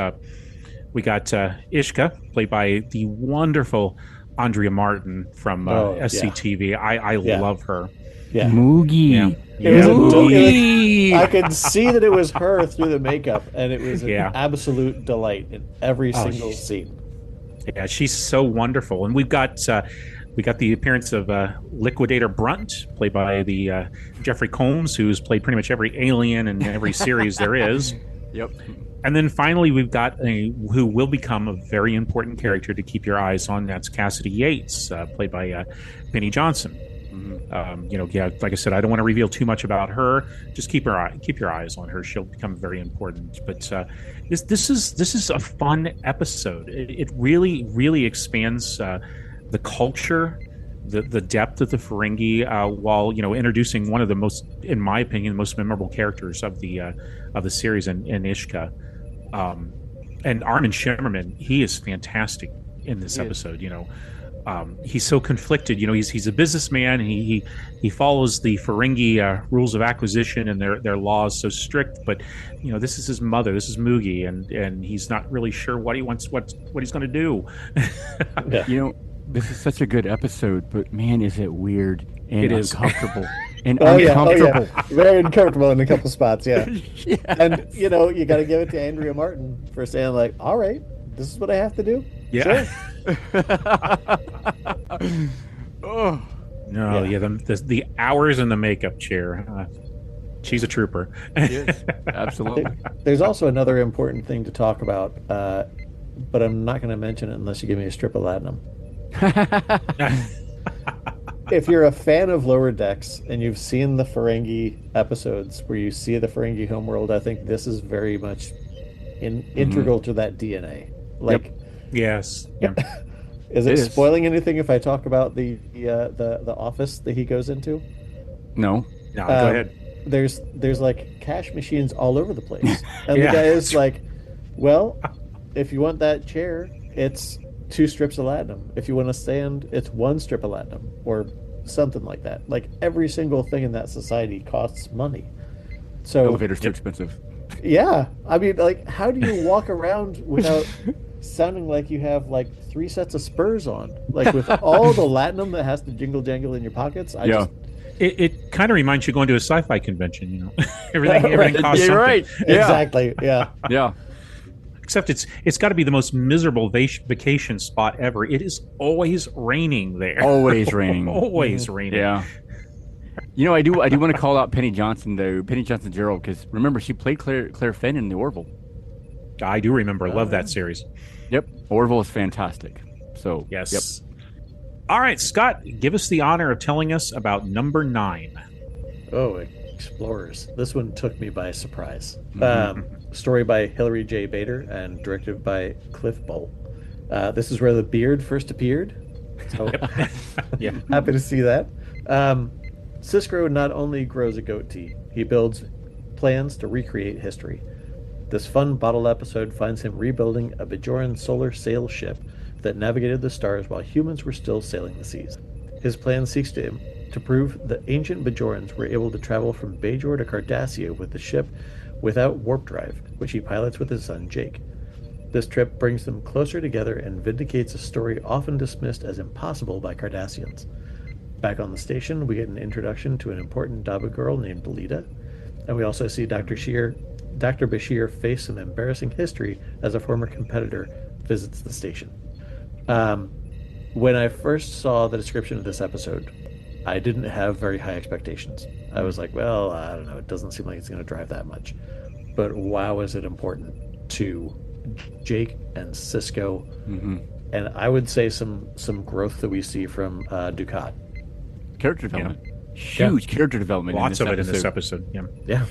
we got Ishka, played by the wonderful Andrea Martin from SCTV. I love her. Yeah. Moogie. Yeah. It was Moogie. I could see that it was her through the makeup, and it was an absolute delight in every single scene. Yeah, she's so wonderful, and we got the appearance of Liquidator Brunt, played by the Jeffrey Combs, who's played pretty much every alien in every series there is. Yep. And then finally, we've got who will become a very important character to keep your eyes on. That's Cassidy Yates, played by Penny Johnson. Like I said, I don't want to reveal too much about her. Just keep your eyes on her. She'll become very important. But this is a fun episode. It really expands the culture, the depth of the Ferengi, while introducing one of the most, in my opinion, most memorable characters of the series in Ishka. And Armin Shimmerman, he is fantastic in this episode. He's so conflicted. He's a businessman. He follows the Ferengi rules of acquisition and their laws so strict. But this is his mother. This is Moogie, and he's not really sure what he wants, what he's going to do. This is such a good episode, but man, is it weird and uncomfortable. And uncomfortable. Very uncomfortable in a couple spots, yeah. And you got to give it to Andrea Martin for saying, like, all right, this is what I have to do. Yeah. Sure. The hours in the makeup chair. She's a trooper. Yes, absolutely. There's also another important thing to talk about, but I'm not going to mention it unless you give me a strip of latinum. If you're a fan of Lower Decks and you've seen the Ferengi episodes where you see the Ferengi homeworld, I think this is very much integral to that DNA. Like, yes. Is it spoiling anything if I talk about the office that he goes into? No, go ahead. There's like cash machines all over the place, and the guy is like, "Well, if you want that chair, it's 2 strips of latinum. If you want to stand, it's 1 strip of latinum, or something like that." Like every single thing in that society costs money. So elevators too expensive. Yeah, I mean, like, how do you walk around without sounding like you have like 3 sets of spurs on, like with all the latinum that has to jingle jangle in your pockets? It kind of reminds you going to a sci-fi convention. Everything costs something. Right. Yeah. Exactly. Yeah. Except it's got to be the most miserable vacation spot ever. It is always raining there. Always raining. Always raining. Yeah. I do want to call out Penny Johnson though, Penny Johnson Gerald, because remember she played Claire Finn in the Orville. I do remember. Love that series. Yep, Orville is fantastic. So yes. Yep. All right, Scott, give us the honor of telling us about number 9. Oh, Explorers. This one took me by surprise. Story by Hilary J. Bader and directed by Cliff Bull. This is where the beard first appeared. So happy to see that. Siskro not only grows a goatee, he builds plans to recreate history. This fun bottle episode finds him rebuilding a Bajoran solar sail ship that navigated the stars while humans were still sailing the seas. His plan seeks to prove that ancient Bajorans were able to travel from Bajor to Cardassia with the ship without warp drive, which he pilots with his son Jake. This trip brings them closer together and vindicates a story often dismissed as impossible by Cardassians. Back on the station, we get an introduction to an important Daba girl named Lita, and we also see Dr. Bashir face some embarrassing history as a former competitor visits the station. When I first saw the description of this episode, I didn't have very high expectations. I was like, well, I don't know, it doesn't seem like it's going to drive that much. But wow, is it important to Jake and Sisko, and I would say some growth that we see from Dukat. Character development. Huge character development. Lots of it in this episode. Yeah.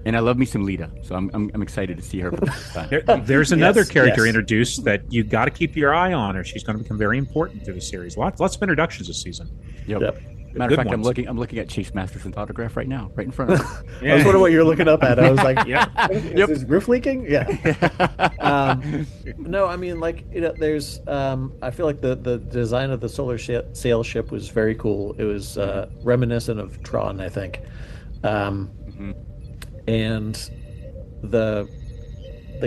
And I love me some Lita, so I'm excited to see her for the first time. There's another character introduced that you got to keep your eye on, or she's going to become very important through the series. Lots of introductions this season. Yep. Matter of good fact, ones. I'm looking at Chase Masterson's autograph right now, right in front of me. I was wondering what you're looking up at. I was like, Yeah. is this roof leaking? Yeah. No, I mean, like, there's, I feel like the design of the solar sail ship was very cool. It was reminiscent of Tron, I think. Mhm. And the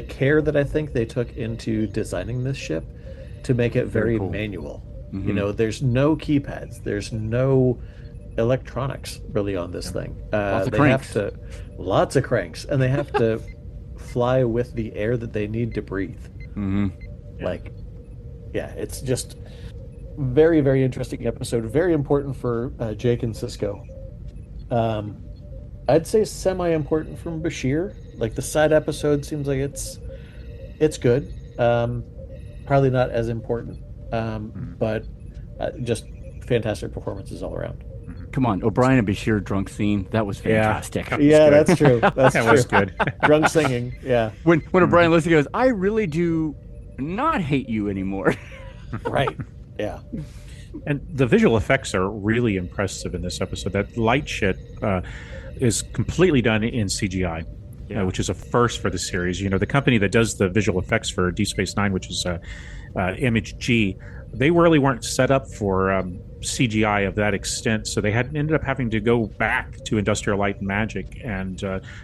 care that I think they took into designing this ship to make it very cool. manual. Mhm. There's no keypads, there's no electronics really on this thing. Lots of They cranks. have to, lots of cranks, and they have to fly with the air that they need to breathe. Mhm. Like, yeah, it's just very, very interesting episode. Very important for Jake and Cisco. I'd say semi-important from Bashir. Like the side episode seems like it's good. Probably not as important, but just fantastic performances all around. Come on, O'Brien and Bashir drunk scene. That was fantastic. Yeah, good. that's true. That's That true. was good. Drunk singing. Yeah, When O'Brien listens, he goes, "I really do not hate you anymore." right. Yeah. And the visual effects are really impressive in this episode. That light shit is completely done in CGI, which is a first for the series. The company that does the visual effects for Deep Space Nine, which is Image G, they really weren't set up for CGI of that extent, so they ended up having to go back to Industrial Light and Magic. And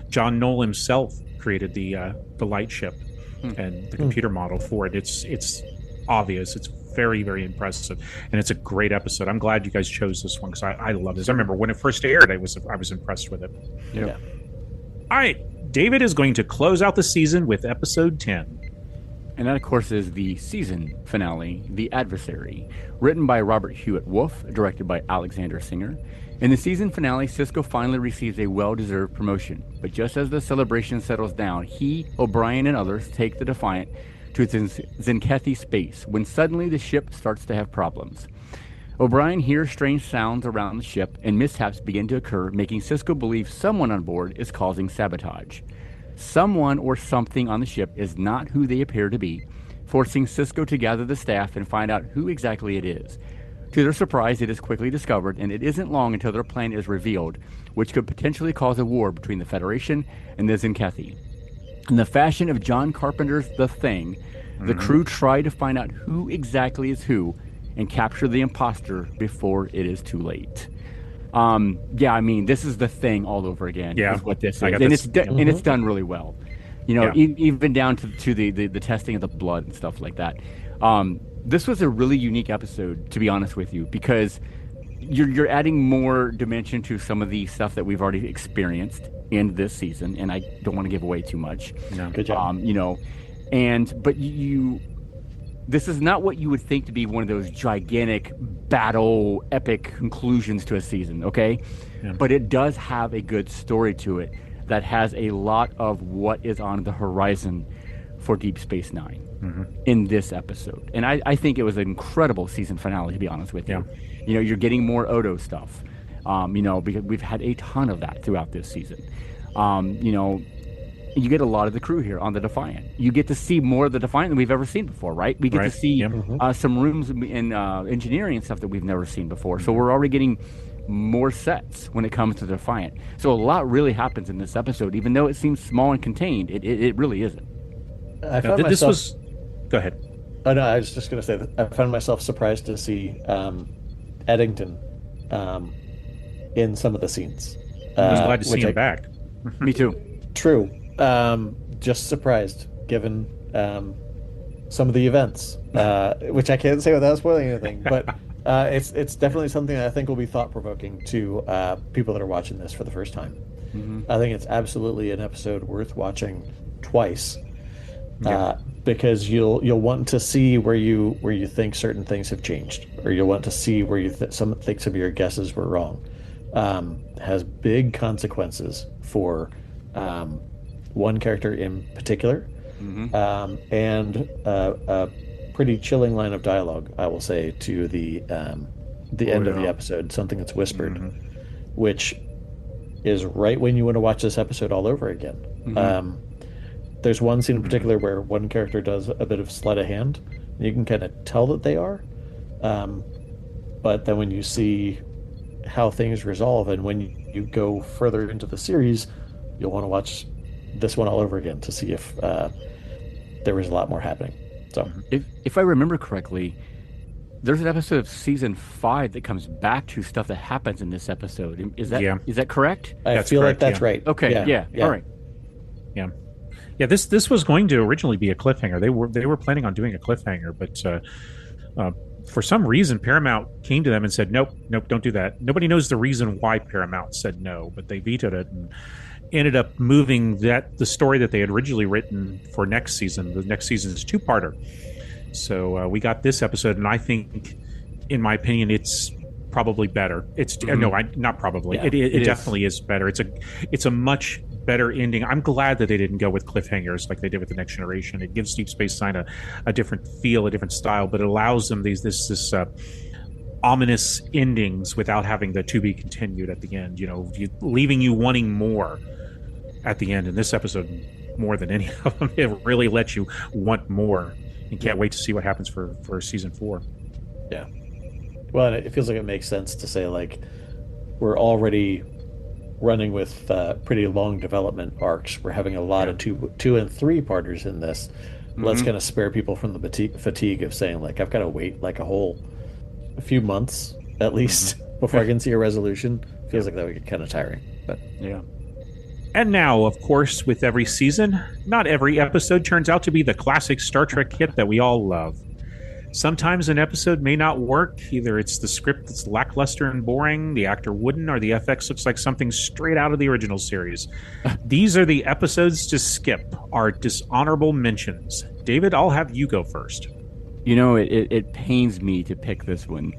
John Knoll himself created the light ship and the computer model for it. It's obvious. It's very, very impressive, and it's a great episode. I'm glad you guys chose this one because I love this. I remember when it first aired, I was impressed with it. Yeah. All right, David is going to close out the season with episode 10. And that, of course, is the season finale, The Adversary, written by Robert Hewitt Wolf, directed by Alexander Singer. In the season finale, Cisco finally receives a well-deserved promotion. But just as the celebration settles down, he, O'Brien, and others take the Defiant to its Zenkethi space, when suddenly the ship starts to have problems. O'Brien hears strange sounds around the ship, and mishaps begin to occur, making Cisco believe someone on board is causing sabotage. Someone or something on the ship is not who they appear to be, forcing Cisco to gather the staff and find out who exactly it is. To their surprise, it is quickly discovered, and it isn't long until their plan is revealed, which could potentially cause a war between the Federation and the Zenkethi. In the fashion of John Carpenter's The Thing, the crew try to find out who exactly is who and capture the imposter before it is too late. I mean, this is The Thing all over again. Yeah, is what this is, I got and this. and it's done really well. Yeah. Even down to the testing of the blood and stuff like that. This was a really unique episode, to be honest with you, because you're adding more dimension to some of the stuff that we've already experienced in this season, and I don't want to give away too much. No. Good job. But this is not what you would think to be one of those gigantic battle epic conclusions to a season, okay? Yeah. But it does have a good story to it that has a lot of what is on the horizon for Deep Space Nine in this episode. And I think it was an incredible season finale, to be honest with you. You're getting more Odo stuff, because we've had a ton of that throughout this season. You get a lot of the crew here on the Defiant. You get to see more of the Defiant than we've ever seen before, right? We get to see some rooms in engineering and stuff that we've never seen before. So we're already getting more sets when it comes to the Defiant. So a lot really happens in this episode, even though it seems small and contained. It really isn't. I found myself. Go ahead. Oh no, I was just going to say that I found myself surprised to see Eddington in some of the scenes. I was glad to see him back. Me too. True. Just surprised, given some of the events, which I can't say without spoiling anything. But it's definitely something that I think will be thought provoking to people that are watching this for the first time. I think it's absolutely an episode worth watching twice. Because you'll want to see where you think certain things have changed, or you'll want to see where you think some of your guesses were wrong. Has big consequences for one character in particular, and a pretty chilling line of dialogue, I will say, to the end of the episode. Something that's whispered, which is right when you want to watch this episode all over again. There's one scene in particular where one character does a bit of sleight of hand. And you can kind of tell that they are. But then when you see how things resolve. And when you go further into the series, you'll want to watch this one all over again to see if there was a lot more happening. So, If I remember correctly, there's an episode of season 5 that comes back to stuff that happens in this episode. Is that correct? I That's feel correct, like that's yeah. right. Okay, yeah. All right. Yeah, this was going to originally be a cliffhanger. They were planning on doing a cliffhanger, but for some reason Paramount came to them and said, "Nope, don't do that." Nobody knows the reason why Paramount said no, but they vetoed it and ended up moving the story that they had originally written for next season. The next season's two-parter. So we got this episode, and I think, in my opinion, it's probably better. It's not probably. Yeah, it definitely is better. It's a much better ending. I'm glad that they didn't go with cliffhangers like they did with the Next Generation. It gives Deep Space Nine a different feel, a different style, but it allows them this ominous endings without having the to be continued at the end. Leaving you wanting more at the end. In this episode, more than any of them, it really lets you want more and can't wait to see what happens for season 4. Yeah. Well, and it feels like it makes sense to say, like, we're already running with pretty long development arcs. We're having a lot of two and three parters in this. Let's kind of spare people from the fatigue of saying, like, I've got to wait like a few months at least before I can see a resolution. Feels like that would get kind of tiring. But Yeah. And now, of course, with every season, not every episode turns out to be the classic Star Trek hit that we all love. Sometimes an episode may not work. Either it's the script that's lackluster and boring, the actor wouldn't, or the FX looks like something straight out of the original series. These are the episodes to skip, our dishonorable mentions. David, I'll have you go first. It pains me to pick this one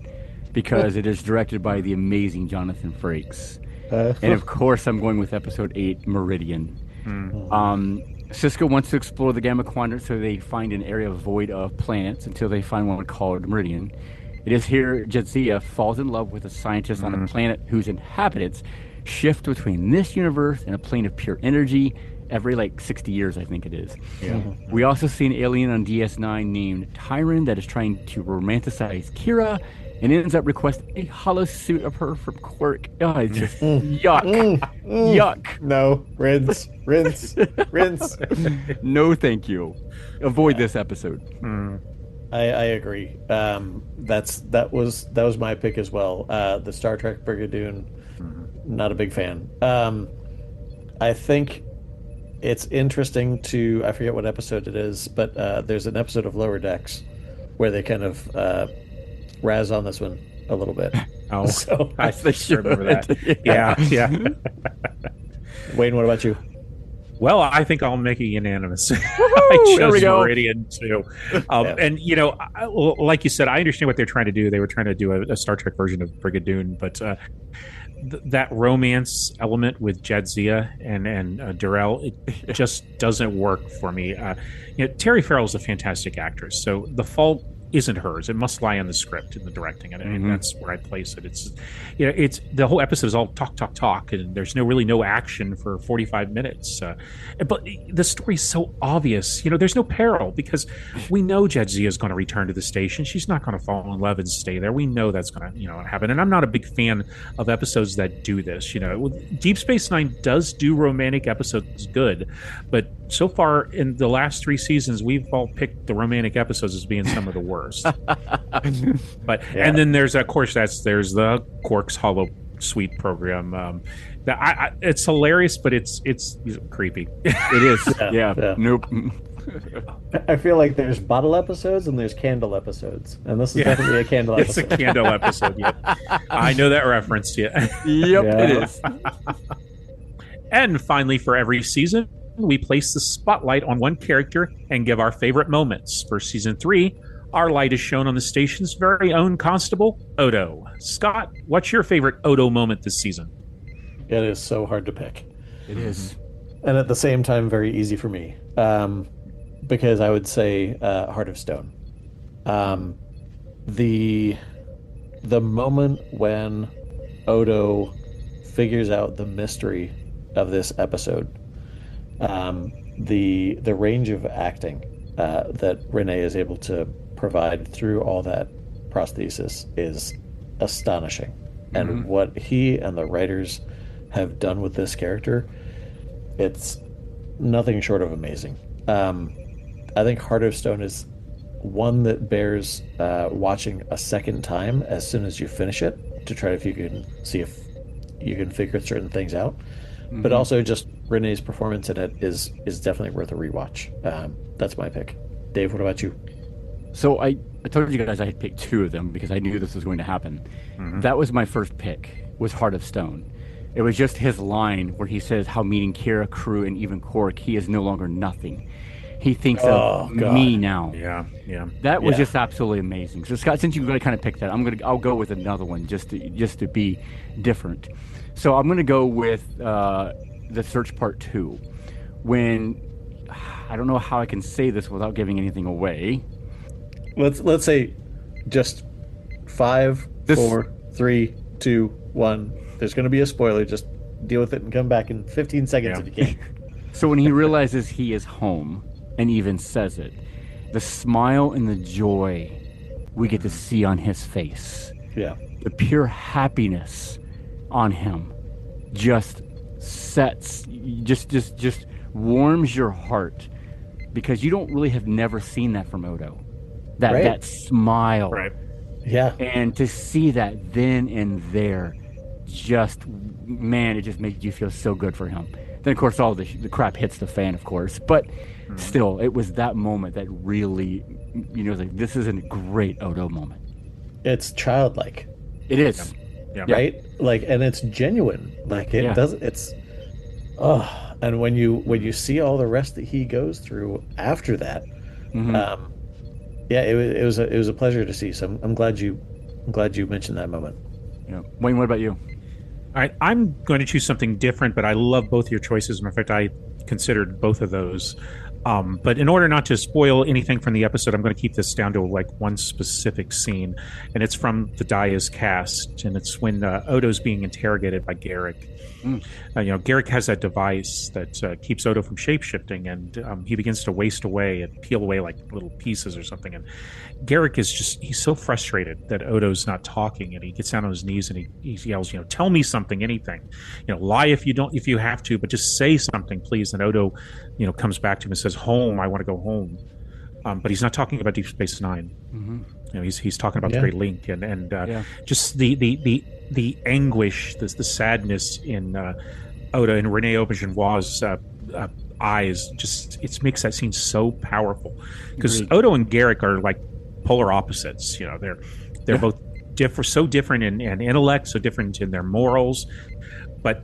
because it is directed by the amazing Jonathan Frakes. And of course, I'm going with episode 8, Meridian. Cisco wants to explore the Gamma Quadrant, so they find an area void of planets until they find one called Meridian. It is here Jadzia falls in love with a scientist on a planet whose inhabitants shift between this universe and a plane of pure energy every 60 years, I think it is. Yeah. We also see an alien on DS9 named Tyron that is trying to romanticize Kira and ends up requesting a hollow suit of her from Quark. Oh, it's just yuck. Yuck. no, rinse. No, thank you. Avoid this episode. I agree. That was my pick as well. The Star Trek Brigadoon, not a big fan. I think it's interesting I forget what episode it is, but there's an episode of Lower Decks where they kind of razz on this one a little bit. Oh, so I remember that. Yeah. Wayne, what about you? Well, I think I'll make it unanimous. I chose Meridian too. And, like you said, I understand what they're trying to do. They were trying to do a Star Trek version of Brigadoon, but that romance element with Jadzia and Durrell, it just doesn't work for me. Terry Farrell's a fantastic actress, so the fault isn't hers. It must lie on the script and the directing, and that's where I place it. It's the whole episode is all talk, and there's really no action for 45 minutes. But the story's so obvious. There's no peril because we know Jadzia is going to return to the station. She's not going to fall in love and stay there. We know that's going to happen. And I'm not a big fan of episodes that do this. Deep Space Nine does do romantic episodes good, but so far in the last 3 seasons, we've all picked the romantic episodes as being some of the worst. But and then there's of course there's the Quark's Hollow Suite program. It's hilarious, but it's creepy. It is. Yeah. Nope. I feel like there's bottle episodes and there's candle episodes, and this is definitely a candle episode. It's a candle episode. Yeah. I know that reference. Yeah. Yep, it is. And finally, for every season, we place the spotlight on one character and give our favorite moments. For season 3, our light is shown on the station's very own constable, Odo. Scott, what's your favorite Odo moment this season? It is so hard to pick. It is. And at the same time, very easy for me. Because I would say Heart of Stone. The moment when Odo figures out the mystery of this episode, the range of acting that Renee is able to provide through all that prosthesis is astonishing. and Mhm. what he and the writers have done with this character, it's nothing short of amazing. Um, I think Heart of Stone is one that bears watching a second time as soon as you finish it to try if you can see if you can figure certain things out. But Mhm. also just Renee's performance in it is definitely worth a rewatch. That's my pick. Dave, what about you? So I told you guys I had picked two of them because I knew this was going to happen. Mhm. That was my first pick, was Heart of Stone. It was just his line where he says how meeting Kira, crew, and even Cork, he is no longer nothing. He thinks of Oh me God. now. Yeah, yeah. That was Yeah. just absolutely amazing. So Scott, since you kind of picked that, I'll go with another one just to be different. So I'm gonna go with the Search Part Two. When I don't know how I can say this without giving anything away. Let's say just five, This four, three, two, one. There's going to be a spoiler. Just deal with it and come back in 15 seconds Yeah. if you can. So when he realizes he is home and even says it, the smile and the joy we get to see on his face, Yeah. the pure happiness on him just sets just warms your heart because you don't really have never seen that from Odo. That Right. that smile. Right. Yeah. And to see that then and there, just man, it just made you feel so good for him. Then of course all the crap hits the fan, of course, but Mhm. still, it was that moment that really, like this is a great Odo moment. It's childlike, It is, Yeah. Yeah. right? Like, and it's genuine. Like it Yeah. doesn't. It's and when you see all the rest that he goes through after that, hmm um, yeah, it was a pleasure to see. So I'm glad you mentioned that moment. yeah. Wayne, what about you? All right, I'm going to choose something different, but I love both your choices. In fact, I considered both of those. But in order not to spoil anything from the episode, I'm going to keep this down to like one specific scene, and it's from the Daya's cast, and it's when Odo's being interrogated by Garrick. Mm. Garrick has that device that keeps Odo from shapeshifting, and he begins to waste away and peel away like little pieces or something. And Garrick is he's so frustrated that Odo's not talking, and he gets down on his knees and he yells, tell me something, anything, lie if you have to, but just say something, please. And Odo, comes back to him and says, home, I want to go home. But he's not talking about Deep Space Nine. hmm He's talking about the Yeah. Great Link, and Yeah. just the anguish, the sadness in Oda and Rene Auberjonois' eyes. Just it makes that scene so powerful because Agreed. Odo and Garrick are like polar opposites. They're Yeah. both so different in intellect, so different in their morals, but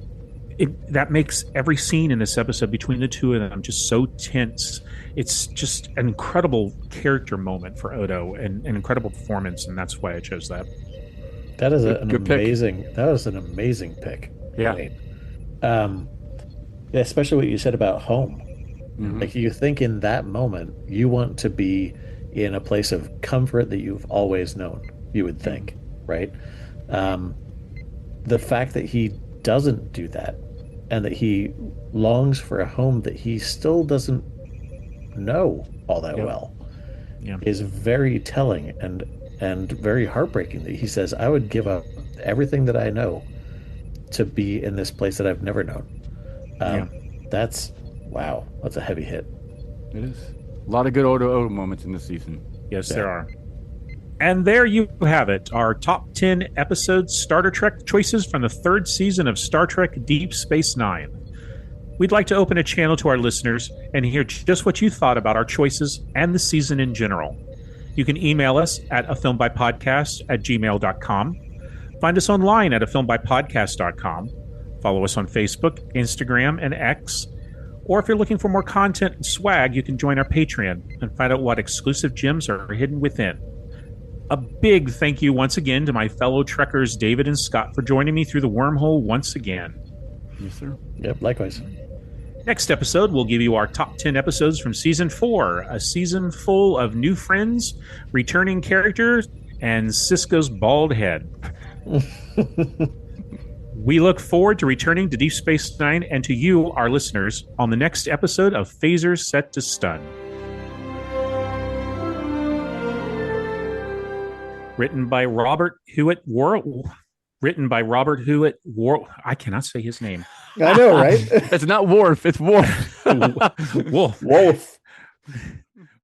that makes every scene in this episode between the two of them just so tense. It's just an incredible character moment for Odo and an incredible performance, and that's why I chose that. That is an Good pick. amazing. That was an amazing pick. Yeah. Wayne. Um, yeah, especially what you said about home. Mhm. Like you think in that moment you want to be in a place of comfort that you've always known. You would think, right? Um, the fact that he doesn't do that, and that he longs for a home that he still doesn't know all that Yep. well, Yeah. is very telling and very heartbreaking. That he says, "I would give up everything that I know to be in this place that I've never known." Yeah. That's wow. That's a heavy hit. It is a lot of good Odo moments in this season. Yes, Yeah. there are. And there you have it, our top 10 episode Star Trek choices from the third season of Star Trek Deep Space Nine. We'd like to open a channel to our listeners and hear just what you thought about our choices and the season in general. You can email us at afilmbypodcast@gmail.com. Find us online at afilmbypodcast.com. Follow us on Facebook, Instagram, and X. Or if you're looking for more content and swag, you can join our Patreon and find out what exclusive gems are hidden within. A big thank you once again to my fellow Trekkers David and Scott for joining me through the wormhole once again. Yes, sir. Yep, likewise. Next episode, we'll give you our top 10 episodes from season 4, a season full of new friends, returning characters, and Cisco's bald head. We look forward to returning to Deep Space Nine and to you, our listeners, on the next episode of Phasers Set to Stun. Written by Robert Hewitt written by Robert Hewitt. I cannot say his name. I know, right? It's not Worf. It's Worf. Wolf. Wolf.